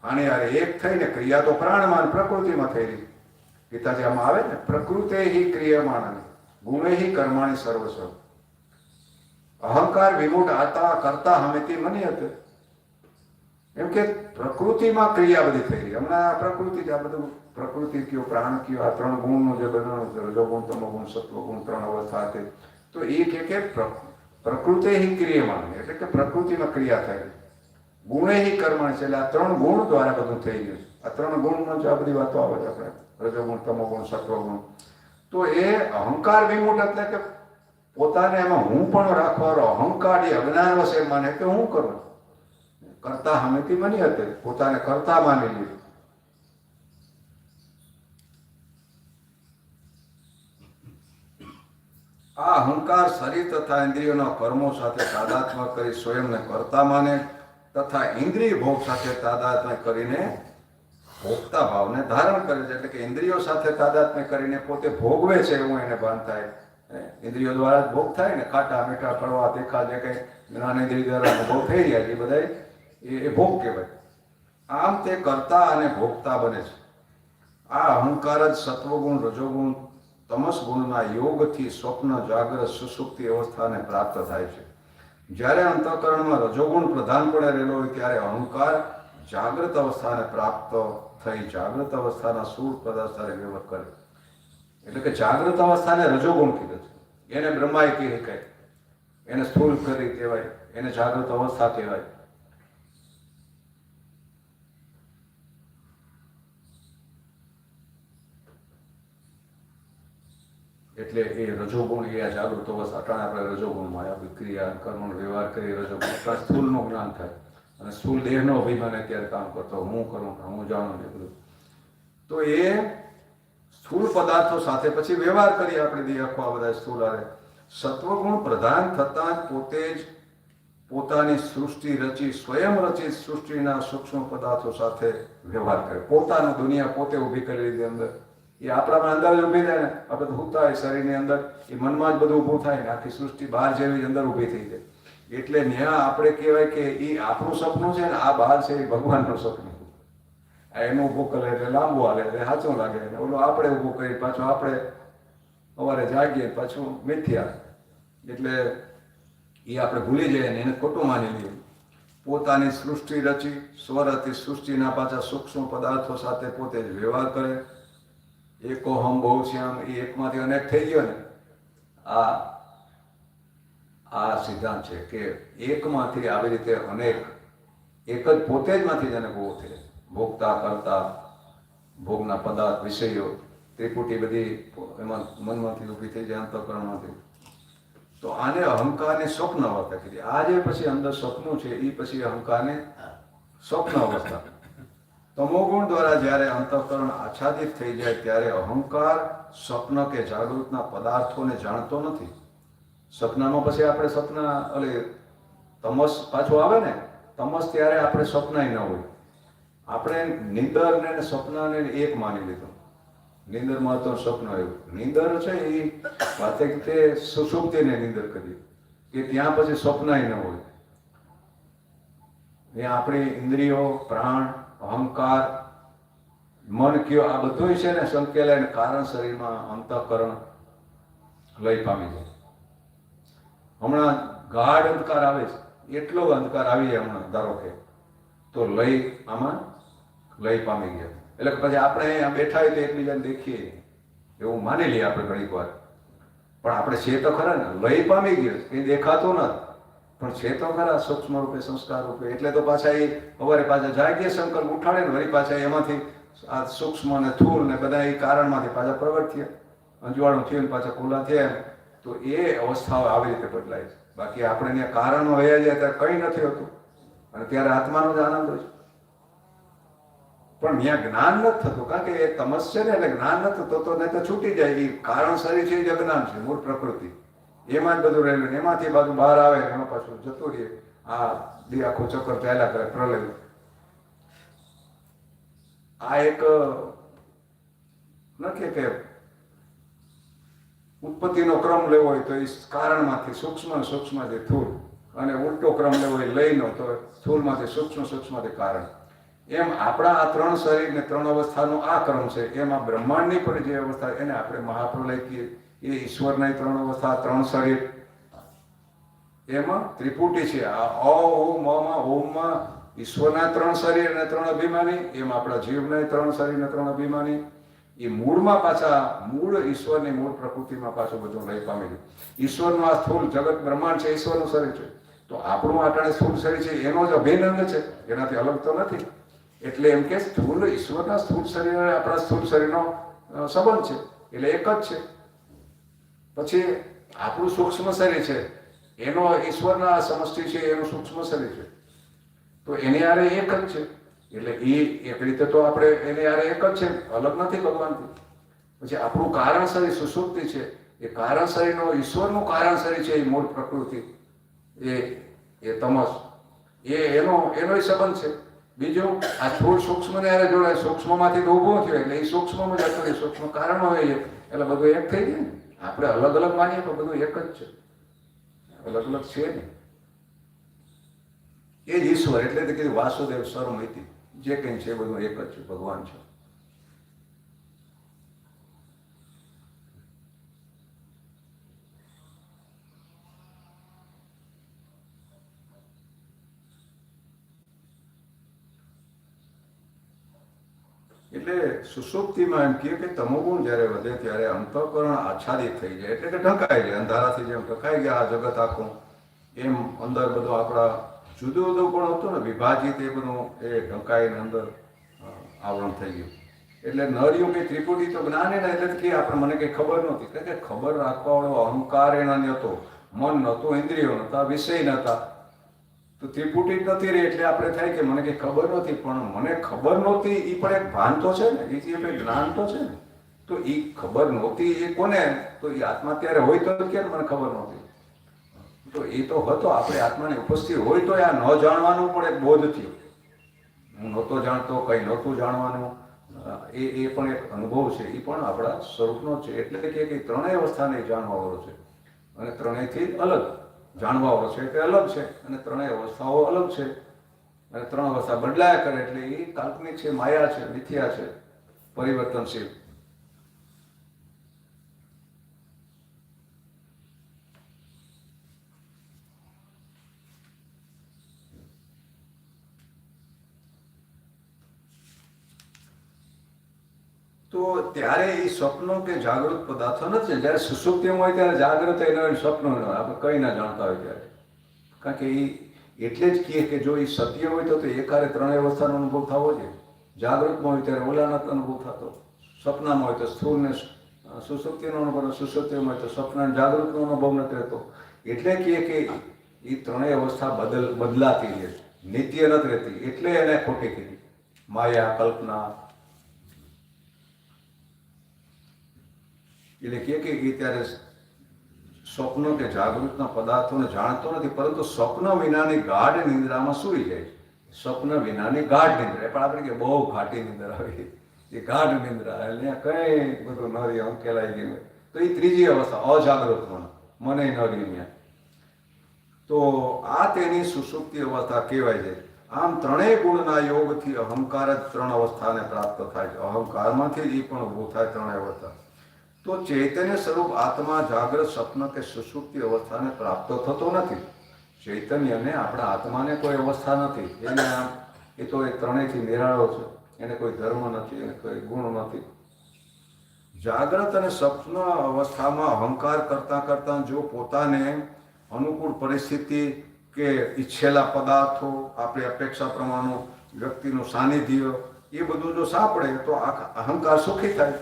આને યારે એક થઈને ક્રિયા તો પ્રાણમાન પ્રકૃતિમાં થઈ રહી. ગીતાજી આમાં આવે ને, પ્રકૃતે હિ ક્રિયમાણ ગુણે હિ કર્માણી સર્વસ્વ. અહંકાર વિમૂઢ આતા કરતા હમેથી મનિયત. એમ કે પ્રકૃતિમાં ક્રિયા બધી થઈ રહી. હમણાં પ્રકૃતિ જ આ બધું પ્રકૃતિ કયો, પ્રાણ કયો, આ ત્રણ ગુણનું જે બધું રજોગુણ, તમોગુણ, સત્વગુણ, ત્રણ અવસ્થા હતી. તો એ કે પ્રકૃતિ હિ ક્રિયમાણ, એટલે કે પ્રકૃતિમાં ક્રિયા થાય. ગુણે હિ કર્મણ છે, એટલે આ ત્રણ ગુણ દ્વારા બધું થઈ ગયું છે. આ ત્રણ ગુણમાં જ આ બધી વાતો આવે છે. આપણે રજોગુણ, તમોગુણ, સત્વગુણ. તો એ અહંકાર વિમૂઢ એટલે કે પોતાને એમાં હું પણ રાખવાનો અહંકાર, એ અજ્ઞાન વશે માને કે હું કરું, કરતા હમેથી મની હતી, પોતાને કરતા માની લીધું. આ અહંકાર શરીર તથા ઇન્દ્રિયોના કર્મો સાથે તાદાત્મ્ય કરી સ્વયંને કરતા માને તથા ઇન્દ્રિય ભોગ સાથે તાદાત્મ્ય કરીને ભોગતા ભાવને ધારણ કરે છે. એટલે કે ઇન્દ્રિયો સાથે તાદાત્મ્ય કરીને પોતે ભોગવે છે એવું એને ભાન થાય. ઇન્દ્રિયો દ્વારા જ ભોગ થાય ને, ખાટા, મીઠા, કડવા, તીખા જે કંઈ જ્ઞાનેન્દ્રિય દ્વારા ભોગ થઈ રહ્યા છે એ બધા એ ભોગ કહેવાય. આમ તે કરતા અને ભોગતા બને છે. આ અહંકાર જ સત્વગુણ, રજોગુણ, તમસ ગુણના યોગથી સ્વપ્ન, જાગ્રત, સુષુપ્તિ અવસ્થાને પ્રાપ્ત થાય છે. જ્યારે અંતઃકરણમાં રજોગુણ પ્રધાનપણે રહેલો હોય ત્યારે અહંકાર જાગ્રત અવસ્થાને પ્રાપ્ત થઈ જાગ્રત અવસ્થાના સ્થૂળ પદાર્થ સાથે વ્યવહાર કરે. એટલે કે જાગ્રત અવસ્થાને રજોગુણ કીધું છે. એને બ્રહ્માય કહી શકાય, એને સ્થૂળ કરી કહેવાય, એને જાગ્રત અવસ્થા કહેવાય. એટલે એ રજોગુણ એ જાગૃત અવસ્થા અટાણે આપણે રજોગુણમાં આપણી ક્રિયા કર્મનો વ્યવહાર કરી રજોગુણ આપણા સ્થૂળનું જ્ઞાન થાય અને સ્થૂળ દેહનો અભિમાન અત્યારે કામ કરતો હું કરું હું જાણું ને બધું. તો એ સ્થૂળ પદાર્થો સાથે પછી વ્યવહાર કરીએ આપણે દેહ આખો આ બધા સ્થૂળ આવે. સત્વગુણ પ્રધાન થતાં જ પોતે જ પોતાની સૃષ્ટિ રચી સ્વયં રચિત સૃષ્ટિના સૂક્ષ્મ પદાર્થો સાથે વ્યવહાર કરે. પોતાનું દુનિયા પોતે ઊભી કરી લીધી અંદર. એ આપણામાં અંદર જ ઊભી થાય ને, આપણે તો સૂતા હોય શરીરની અંદર, એ મનમાં જ બધું ઊભું થાય ને આખી સૃષ્ટિ બહાર જેવી જ અંદર ઊભી થઈ જાય. એટલે ત્યાં આપણે કહેવાય કે એ આપણું સપનું છે ને આ બહાર છે એ ભગવાનનું સપનું. એનું ઊભું કરે એટલે લાંબુ હાલે એટલે સાચું લાગે ને ઓલું આપણે ઊભું કરી પાછું આપણે સવારે જાગીએ પાછું મિથ્યા. એટલે એ આપણે ભૂલી જઈએ ને એને ખોટું માની લઈએ. પોતાની સૃષ્ટિ રચી સ્વરથી સૃષ્ટિના પાછા સૂક્ષ્મ પદાર્થો સાથે પોતે જ વ્યવહાર કરે. એકોહમ બહુ શ્યામ એ એકમાંથી અનેક થઈ ગયો ને આ સિદ્ધાંત છે કે એકમાંથી આવી રીતે અનેક એક જ પોતે જ માંથી જ અનેક ઉભો થાય. ભોગતા કરતા ભોગના પદાર્થ વિષયો ત્રિપુટી બધી એમાં મનમાંથી ઊભી થઈ જાય અંતઃકરણમાંથી. તો આને અહંકારની સ્વપ્ન અવસ્થા કીધી. આ જે પછી અંદર સ્વપ્નું છે એ પછી અહંકારને સ્વપ્ન અવસ્થા. તમોગુણ દ્વારા જ્યારે અંતઃકરણ આચ્છાદિત થઈ જાય ત્યારે અહંકાર સ્વપ્ન કે જાગૃતના પદાર્થોને જાણતો નથી. સપનામાં પછી આપણે સપના તમસ પાછું આવે ને તમસ ત્યારે આપણે સપનાય ન હોય. આપણે નિંદર ને સપનાને એક માની લીધું. નિંદરમાં તો સ્વપ્ન આવ્યું. નિંદર છે એ વાતે તે સુષુપ્તિને નિંદર કરી કે ત્યાં પછી સ્વપ્નાય ન હોય. ત્યાં આપણી ઇન્દ્રિયો પ્રાણ અહંકાર મન કયો આ બધું છે ને સંકેલાય કારણ શરીરમાં અંતઃકરણ લઈ પામી જાય. હમણાં ગાઢ અંધકાર આવે છે એટલો અંધકાર આવી જાય હમણાં ધારો કે તો લઈ આમાં લઈ પામી ગયા. એટલે કે પછી આપણે અહીંયા બેઠા હોય તો એકબીજાને દેખીએ એવું માની લઈએ આપણે ઘણીક વાર. પણ આપણે છે તો ખરા ને લઈ પામી ગયો એ દેખાતું નથી પણ છે તો ખરા સૂક્ષ્મ રૂપે સંસ્કાર રૂપે. એટલે તો પાછા એ સવારે પાછા જાગીએ સંકલ્પ ઉઠાડે ને વળી પાછા એમાંથી આ સૂક્ષ્મ ને સ્થૂળ ને બધા એ કારણમાંથી પાછા પ્રગટ થયા અંજવાળું થયું ને પાછા ખુલ્લા થયા. તો એ અવસ્થાઓ આવી રીતે બદલાય છે. બાકી આપણે ત્યાં કારણમાં વયા જાય ત્યારે કંઈ નથી હોતું અને ત્યારે આત્માનો જ આનંદ હોય છે. પણ ત્યાં જ્ઞાન નથી થતું કારણ કે એ તમસ છે ને એટલે જ્ઞાન નથી થતું તો નહીં તો છૂટી જાય. એ કારણ શરીર છે એ જ અજ્ઞાન છે મૂળ પ્રકૃતિ એમાં જ બધું રહેલું ને એમાંથી બાજુ બહાર આવે ને એમાં પાછું જતું રહે. આ દી આખું ચક્કર ચાલ્યા કરે પ્રલય. આ એક નથી કે ઉત્પત્તિનો ક્રમ લેવો હોય તો એ કારણમાંથી સૂક્ષ્મ સૂક્ષ્મથી સ્થૂળ અને ઉલટો ક્રમ લેવો હોય લઈનો તો સ્થૂળમાંથી સૂક્ષ્મથી કારણ. એમ આપણા આ ત્રણ શરીર ને ત્રણ અવસ્થાનો આ ક્રમ છે. એમાં બ્રહ્માંડની પણ જે અવસ્થા એને આપણે મહાપ્રલય કહીએ એ ઈશ્વરના ત્રણ અવસ્થા ત્રણ શરીર એમાં ત્રિપુટી છે. આ ઓમમાં ઈશ્વરના ત્રણ શરીર અને ત્રણ અભિમાની એમ આપણા જીવના ત્રણ શરીર ને ત્રણ અભિમાની. એ મૂળમાં પાછા મૂળ ઈશ્વરની મૂળ પ્રકૃતિમાં પાછું બધું લઈ પામી ગયું. ઈશ્વરનું આ સ્થૂળ જગત બ્રહ્માંડ છે ઈશ્વરનું શરીર છે. તો આપણું આટાણે સ્થૂળ શરીર છે એનો જ અભિન્ન અંગ છે એનાથી અલગ તો નથી. એટલે એમ કે સ્થૂળ ઈશ્વરના સ્થૂળ શરીર અને આપણા સ્થૂળ શરીરનો સંબંધ છે એટલે એક જ છે. પછી આપણું સૂક્ષ્મ શરીર છે એનો ઈશ્વરના સમષ્ટિ છે એનું સૂક્ષ્મ શરીર છે તો એની આરે એક જ છે. એટલે એ એક રીતે તો આપણે એની આરે એક જ છે અલગ નથી ભગવાનથી. પછી આપણું કારણ શરીર સુષુપ્તિ છે એ કારણ શરીરનો ઈશ્વરનું કારણ શરીર છે એ મૂળ પ્રકૃતિ એ તમસ એનો સંબંધ છે. બીજું આ સ્થૂળ સૂક્ષ્મ ને યારે જોડાય સૂક્ષ્મમાંથી તો ઊભો થયો એટલે એ સૂક્ષ્મમાં જતો રહે સૂક્ષ્મ કારણમાં હોય એટલે બધું એક થઈ જાય ને. આપણે અલગ અલગ માનીએ તો બધું એક જ છે અલગ અલગ છે ને. એ જ ઈશ્વર એટલે કીધું વાસુદેવ સર્વમિતિ જે કંઈ છે બધું એક જ છે ભગવાન છે. એટલે સુષુપ્તિમાં એમ કહે કે તમોગુણ જ્યારે વધે ત્યારે અંતઃકરણ આચ્છાદિત થઈ જાય, એટલે કે ઢંકાઈ જાય. અંધારાથી જેમ ઢંકાઈ ગયા આ જગત આખું, એમ અંદર બધું આપણા જુદું જુદું પણ હતું ને વિભાજિત, એ બધું એ ઢંકાઈને અંદર આવરણ થઈ ગયું. એટલે ન રહ્યું કે ત્રિપુટી તો જ્ઞાન એના, એટલે કે આપણે મને કંઈ ખબર નહોતી, કારણ કે ખબર રાખવાવાળો અહંકાર એના નહોતો, મન નહોતું, ઇન્દ્રિયો નહોતા, વિષય નહોતા. તો ત્રિપુટી જ નથી રહી એટલે આપણે થાય કે મને કંઈ ખબર નહોતી. પણ મને ખબર નહોતી એ પણ એક ભાન તો છે ને, એ કંઈ જ્ઞાન તો છે ને. તો એ ખબર નહોતી એ કોને? તો એ આત્મા ત્યારે હોય તો કેમ મને ખબર નહોતી? તો એ તો હતો, આપણે આત્માની ઉપસ્થિતિ હોય તો આ ન જાણવાનું પણ એક બોધ થયો. હું નહોતો જાણતો, કંઈ નહોતું જાણવાનું, એ પણ એક અનુભવ છે, એ પણ આપણા સ્વરૂપનો છે. એટલે કે ત્રણેય અવસ્થાને જાણવાવાળો છે, અને ત્રણેયથી અલગ જાણવાવાળો છે એટલે અલગ છે, અને ત્રણેય અવસ્થાઓ અલગ છે. અને ત્રણ અવસ્થા બદલાયા કરે એટલે એ કાલ્પનિક છે, માયા છે, મિથ્યા છે, પરિવર્તનશીલ. તો ત્યારે એ સ્વપ્નો કે જાગૃત પદાર્થો નથી. જ્યારે સુષુપ્તિમાં હોય ત્યારે જાગૃત એના સ્વપ્નો ન હોય, આપણે કંઈ ના જાણતા હોય ત્યારે. કારણ કે એ એટલે જ કહે કે જો એ સત્ય હોય તો એકારે ત્રણેય અવસ્થાનો અનુભવ થવો જોઈએ. જાગૃતમાં હોય ત્યારે ઓલાનો અનુભવ થતો, સ્વપ્નમાં હોય તો સ્થૂળ ને સુષુપ્તિનો અનુભવ, સુષુપ્તિમાં હોય તો સ્વપ્ન જાગૃતનો અનુભવ નથી રહેતો. એટલે કહે કે એ ત્રણેય અવસ્થા બદલાતી રહે, નિત્ય નથી રહેતી. એટલે એને ખોટી કીધી માયા, કલ્પના. એટલે કે એ ત્યારે સ્વપ્નો કે જાગૃતના પદાર્થોને જાણતો નથી, પરંતુ સ્વપ્ન વિનાની ગાઢ નિંદ્રામાં સૂઈ જાય. સ્વપ્ન વિનાની ગાઢ નિંદ્રા, પણ આપણે કે બહુ ઘાટી નિંદ્રા આવી, એ ગાઢ નિંદ્રા, એટલે કંઈ બધું ન રહી, અંકેલાઈ ગયું. તો એ ત્રીજી અવસ્થા અજાગૃતમાં, મને ન રહી. તો આ તેની સુષુપ્તિ અવસ્થા કહેવાય છે. આમ ત્રણેય ગુણના યોગથી અહંકાર જ ત્રણ અવસ્થાને પ્રાપ્ત થાય છે. અહંકારમાંથી જ એ પણ ઊભું થાય ત્રણેય અવસ્થા. તો ચૈતન્ય સ્વરૂપ આત્મા જાગ્રત, સ્વપ્ન કે સુષુપ્તિ અવસ્થાને પ્રાપ્ત થતો નથી. ચૈતન્યને, આપણા આત્માને કોઈ અવસ્થા નથી. એને આમ એ તો એ ત્રણેયથી નિરાળો છે, એને કોઈ ધર્મ નથી, એને કોઈ ગુણ નથી. જાગ્રત અને સ્વપ્ન અવસ્થામાં અહંકાર કરતાં કરતાં જો પોતાને અનુકૂળ પરિસ્થિતિ કે ઈચ્છેલા પદાર્થો, આપણી અપેક્ષા પ્રમાણનું વ્યક્તિનું સાનિધ્ય, એ બધું જો સાંપડે તો અહંકાર સુખી થાય.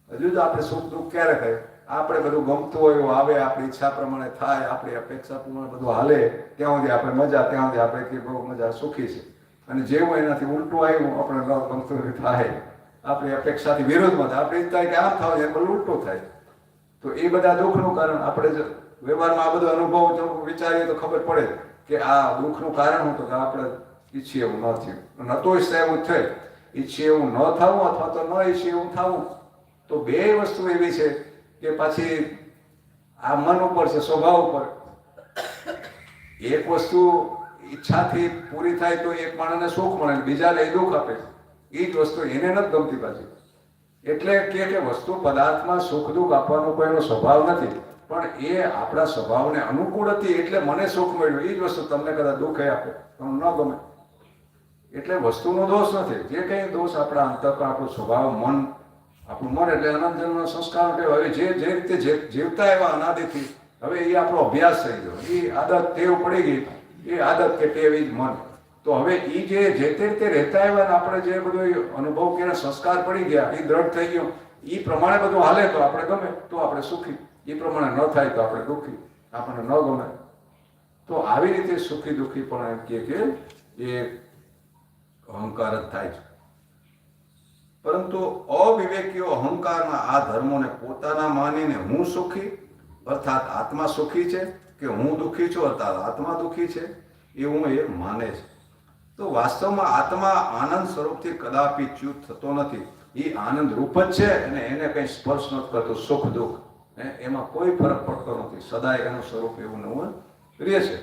હજુ તો આપણે સુખ દુઃખ ક્યારે થાય? આપણે બધું ગમતું હોય એવું આવે, આપણી ઈચ્છા પ્રમાણે થાય, આપણી અપેક્ષા પ્રમાણે બધું હાલે, ત્યાં સુધી આપણે મજા, ત્યાં સુધી આપણે કે બહુ મજા, સુખી છે. અને જેવું એનાથી ઉલટું આવ્યું, આપણે ન ગમતું થાય, આપણી અપેક્ષાથી વિરોધમાં થાય, આપણે ઈચ્છા કે આમ થાય, એ બધું ઉલટું થાય. તો એ બધા દુઃખનું કારણ આપણે જ વ્યવહારમાં આ બધો અનુભવ જો વિચારીએ તો ખબર પડે કે આ દુઃખનું કારણ હતું કે આપણે ઈચ્છીએ એવું ન થયું, નતો ઈચ્છા એવું થાય, ઈચ્છીએ એવું ન થવું અથવા તો ન ઈચ્છીએ એવું થવું. તો બે વસ્તુ એવી છે કે પાછી આ મન ઉપર છે, સ્વભાવ ઉપર. એક વસ્તુ ઈચ્છાથી પૂરી થાય તો એક માણસને સુખ મળે, બીજાને એ દુઃખ આપે. એ જ વસ્તુ એને નથી ગમતી પાછી. એટલે કે વસ્તુ પદાર્થમાં સુખ દુઃખ આપવાનો કોઈનો સ્વભાવ નથી, પણ એ આપણા સ્વભાવને અનુકૂળ હતી એટલે મને સુખ મળ્યું. એ જ વસ્તુ તમને કદાચ દુઃખ આપે, તમને ન ગમે. એટલે વસ્તુનો દોષ નથી. જે કંઈ દોષ આપણા અંતર, આપણો સ્વભાવ, મન, આપણું મન એટલે અનંત જન્મના સંસ્કાર. હવે જે રીતે જીવતા એવા અનાદિથી, હવે એ આપણો અભ્યાસ થઈ ગયો, એ આદત ટેવ પડી ગઈ, એ આદત કે ટેવ એ જ મન. તો હવે એ જે તે રીતે રહેતા આવ્યા, આપણે જે બધું અનુભવ કર્યા, સંસ્કાર પડી ગયા, એ દ્રઢ થઈ ગયો, એ પ્રમાણે બધું હાલે તો આપણે ગમે, તો આપણે સુખી. એ પ્રમાણે ન થાય તો આપણે દુઃખી, આપણને ન ગમે. તો આવી રીતે સુખી દુઃખી પણ એમ કે એ અહંકાર જ થાય છે. પરંતુ અવિવેકીઓ અહંકારના આ ધર્મોને પોતાના માનીને હું સુખી અર્થાત આત્મા સુખી છે, કે હું દુઃખી છું અર્થાત આત્મા દુઃખી છે, એવું એ માને છે. તો વાસ્તવમાં આત્મા આનંદ સ્વરૂપથી કદાપી ચ્યુત થતો નથી. એ આનંદ રૂપ જ છે અને એને કંઈ સ્પર્શ નથી કરતો. સુખ દુઃખ એમાં કોઈ ફરક પડતો નથી. સદાય એનું સ્વરૂપ એવું નવું રહે છે.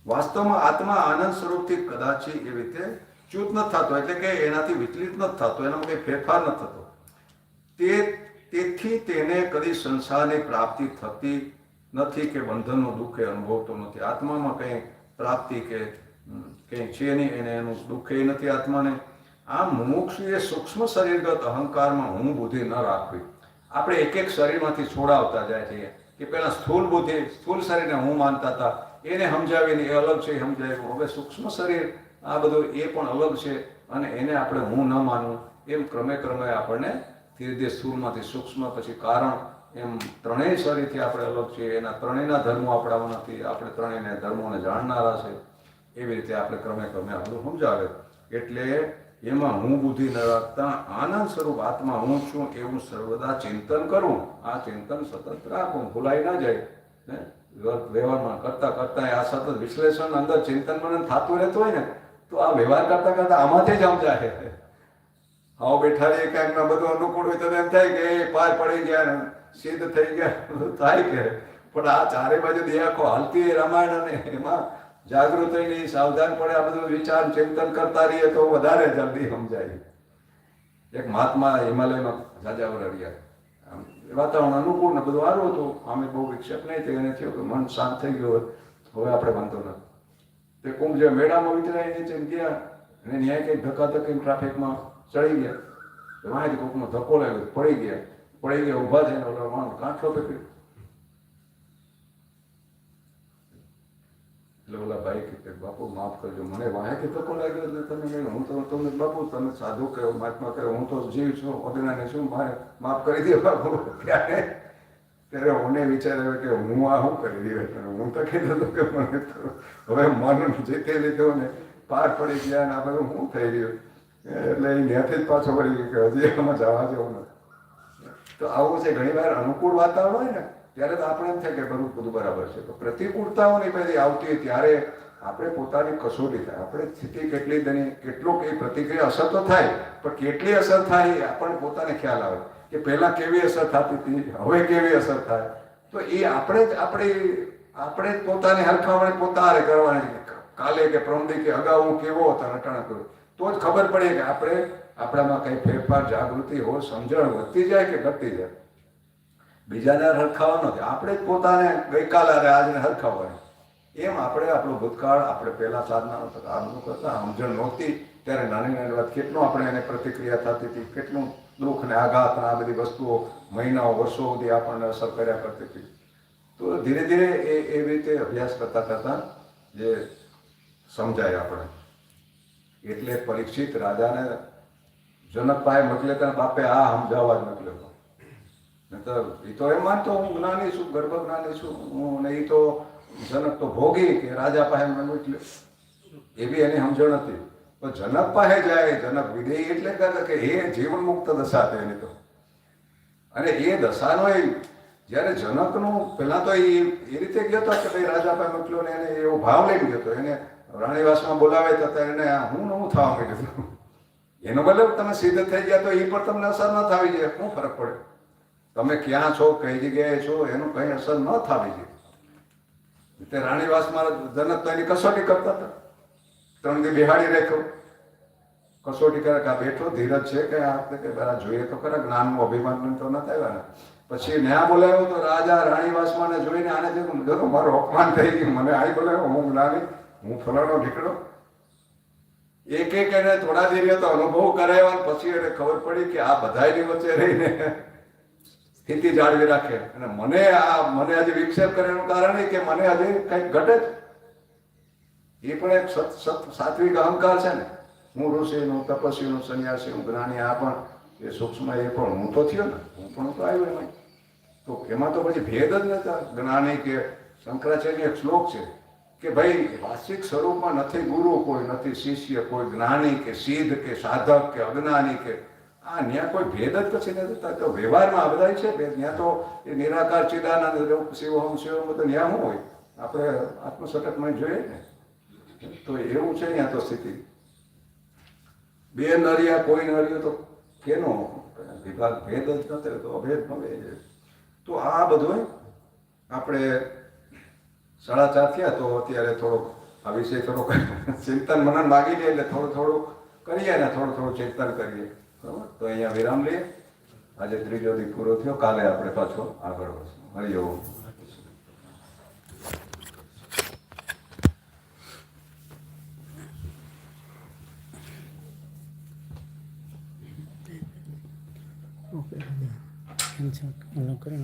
વાસ્તવમાં આત્મા આનંદ સ્વરૂપથી કદાચી એવી રીતે ચ્યુત નથી થતો, એટલે કે એનાથી વિચલિત નથી થતો, એનામાં કંઈ ફેરફાર નથી થતો. તેથી તેને કદી સંસારની પ્રાપ્તિ થતી નથી કે બંધનનું દુઃખ એ અનુભવતો નથી. આત્મામાં કંઈ પ્રાપ્તિ કે કંઈ છે નહીં, એને એનું દુઃખ એ નથી આત્માને. આ મુમુક્ષુ એ સૂક્ષ્મ શરીરગત અહંકારમાં હું બુદ્ધિ ન રાખવી. આપણે એક એક શરીરમાંથી છોડાવતા જાય છીએ કે પેલા સ્થૂળ બુદ્ધિ, સ્થૂળ શરીરને હું માનતા હતા, એને સમજાવીને એ અલગ છે, સમજાવ્યું. હવે સૂક્ષ્મ શરીર આ બધું એ પણ અલગ છે અને એને આપણે હું ન માનવું. એમ ક્રમે ક્રમે આપણને ધીરે ધીરે સ્થૂળમાંથી સૂક્ષ્મ, પછી કારણ, એમ ત્રણેય શરીરથી આપણે અલગ છીએ. એના ત્રણેયના ધર્મો આપણા નથી, આપણે ત્રણેયને ધર્મોને જાણનારા છે. એવી રીતે આપણે ક્રમે ક્રમે આપણું સમજાવે. એટલે એમાં હું બુદ્ધિ ન રાખતા આનંદ સ્વરૂપ આત્મા હું છું એવું સર્વદા ચિંતન કરવું. આ ચિંતન સતત રાખવું, ભૂલાઈ ના જાય. વ્યવહારમાં કરતા કરતા આ સતત વિશ્લેષણ અંદર ચિંતન મનન થતું રહેતું હોય ને, તો આ વ્યવહાર કરતા કરતા આમાંથી જ સમજાય. આવો બેઠા રહીએ ક્યાંક ના બધું અનુકૂળ હોય તો એમ થાય કે એ પાર પડી ગયા, સિદ્ધ થઈ ગયા, થાય કે. પણ આ ચારે બાજુ દેખો હાલતી રામાયણ, અને એમાં જાગૃત રહીને સાવધાન પડે આ બધું વિચાર ચિંતન કરતા રહીએ તો વધારે જલ્દી સમજાય. એક મહાત્મા હિમાલયમાં જાજાવર રહ્યા, વાતાવરણ અનુકૂળ ને બધું સારું હતું, અમે બહુ વિક્ષેપ નહીં થઈ. એને થયું કે મન શાંત થઈ ગયું, હવે આપણે વાંધો નથી. તે કુંભ જે મેળામાં વિતરાય નીચે ગયા અને ન્યાય કંઈક ધક્કાધક્કી ટ્રાફિકમાં ચડી ગયા, વાંચી કોકનો ધક્કો લાગ્યો, પડી ગયા ઊભા થઈને ઓલા માણસ કાંઠો પકડ્યો. એટલે ઓલા ભાઈ કે બાપુ માફ કરજો, મને વાંચી ધક્કો લાગ્યો એટલે તમે, હું તો તમને બાપુ તમે સાધુ કહો, મહાત્મા કહો, હું તો જીવ છું, અજ્ઞાની છું, મારે માફ કરી દે બાપુ. ત્યારે મને વિચાર આવ્યો કે હું આ શું કરી દઉં. હું તો કીધું હતું કે મને તો હવે મન જીતી લીધું ને પાર પડી ગયા ને આ બધું શું થઈ રહ્યું. એટલે એ ત્યાંથી જ પાછો વળી કે હજી એમાં જવા જેવું નથી. તો આવું છે, ઘણી વાર અનુકૂળ વાતાવરણ હોય ને ત્યારે તો આપણે એમ થાય કે બધું બરાબર છે. તો પ્રતિકૂળતાઓની બધી આવતી હોય ત્યારે આપણે પોતાની કસોટી થાય. આપણે સ્થિતિ કેટલી દની, કેટલું એ પ્રતિક્રિયા અસર તો થાય, પણ કેટલી અસર થાય એ આપણને પોતાને ખ્યાલ આવે કે પહેલાં કેવી અસર થતી હતી, હવે કેવી અસર થાય. તો એ આપણે જ પોતાની હરખામણી પોતાને કરવાની. કાલે કે પ્રમદી કે અગાઉ હું કેવો હતો રટાણા કરું તો જ ખબર પડે કે આપણામાં કંઈ ફેરફાર, જાગૃતિ હોય, સમજણ વધતી જાય કે ઘટતી જાય. બીજાને હરખાવા નથી, આપણે જ પોતાને ગઈકાલે આજને હરખાવવાની. એમ આપણે આપણો ભૂતકાળ, આપણે પહેલાં સાધના આગળ કરતા સમજણ નહોતી ત્યારે નાની નાની વાત કેટલું આપણે એને પ્રતિક્રિયા થતી હતી, કેટલું દુઃખ ને આઘાત ને આ બધી વસ્તુઓ મહિનાઓ વર્ષો સુધી આપણને અસર કર્યા કરતી હતી. તો ધીરે ધીરે એવી રીતે અભ્યાસ કરતા કરતા જે સમજાય આપણે. એટલે પરીક્ષિત રાજાને જનક પાસે મોકલે ત્યાં બાપે આ સમજાવવા જ મોકલ્યો હતો. એ તો એમ માનતો હું જ્ઞાની છું, ગર્ભ જ્ઞાની છું હું, ને એ તો જનક તો ભોગી કે રાજા પાસે મોકલ્યો, એવી એની સમજણ હતી. તો જનક પાસે જાય, જનક વિદેહી એટલે કે એ જીવન મુક્ત દશા હતી એની તો. અને એ દશાનો જ્યારે જનકનું પહેલાં તો એ રીતે ગયો હતો કે ભાઈ રાજા પાસે મોકલ્યો ને એને એવો ભાવ લઈને ગયો હતો. એને રાણીવાસમાં બોલાવે તો એને હું નવું થવા માંડ્યું. એનો બદલે તમે સિદ્ધ થઈ ગયા તો એ પર તમને અસર ન થવી જોઈએ. શું ફરક પડે? તમે ક્યાં છો, કઈ જગ્યાએ છો, એનું કંઈ અસર ન થવી જોઈએ. તે રાણીવાસમાં જનક તો એની કસોટી કરતા હતા. 3 દી બિહાડી રાખ્યો, કસોટી કરે કે આ બેઠો ધીરજ છે કે આ કે બરા જોઈએ તો ખરા, જ્ઞાનનું અભિમાન તો ન થાય ને. પછી ન્યા બોલાવ્યો તો રાજા રાણીવાસમાં ને જોઈને આને જો મારું અપમાન થઈ ગયું, મને આઈ બોલાવ્યો, હું જ્ઞાની, હું ફલાણો ઢીકડો. એક એને થોડા દેરી તો અનુભવ કરાવ્યા, પછી એને ખબર પડી કે આ બધાની વચ્ચે રહીને સ્થિતિ જાળવી રાખે. અને મને હજી વિક્ષેપ કરે એનું કારણ એ કે મને હજી કંઈક ઘટે જ. એ પણ એક સાત્વિક અહંકાર છે ને. હું ઋષિનું, તપસ્વીનું, સંન્યાસી, હું જ્ઞાની, આ પણ એ સૂક્ષ્મ, એ પણ હું તો થયો ને, હું પણ તો આવ્યો એમાં. તો એમાં તો પછી ભેદ જ નતા. જ્ઞાની કે શંકરાચાર્ય એક શ્લોક છે કે ભાઈ વાસ્તવિક સ્વરૂપમાં નથી ગુરુ કોઈ, નથી શિષ્ય કોઈ, જ્ઞાની કે સિદ્ધ કે સાધક કે અજ્ઞાની કે આ ત્યાં કોઈ ભેદ જ પછી નથી થતા. તો વ્યવહારમાં આ બધા છે ભેદ. ત્યાં તો એ નિરાકાર ચિદાનંદ શિવહમ શિવમ તો ત્યાં શું હોય, આપણે આત્મસટકમાં જોઈએ ને. તો એવું છે ત્યાં તો સ્થિતિ. બે નરિયા કોઈ નરિયો તો કેનો વિભાગ ભેદ જ નથી, તો અભેદ મળે. તો આ બધું આપણે 4:30 થયા. તો અત્યારે થોડોક આ વિષય થોડોક ચિંતન મનન માગી લે એટલે થોડું કરીએ ને થોડું ચિંતન કરીએ. બરાબર? તો અહીંયા વિરામ લઈએ. આજે 3જો દી પૂરો થયો, કાલે આપણે પાછો આગળ વધશું. હરિઓમ. ઓકે કેન્સલ કરીને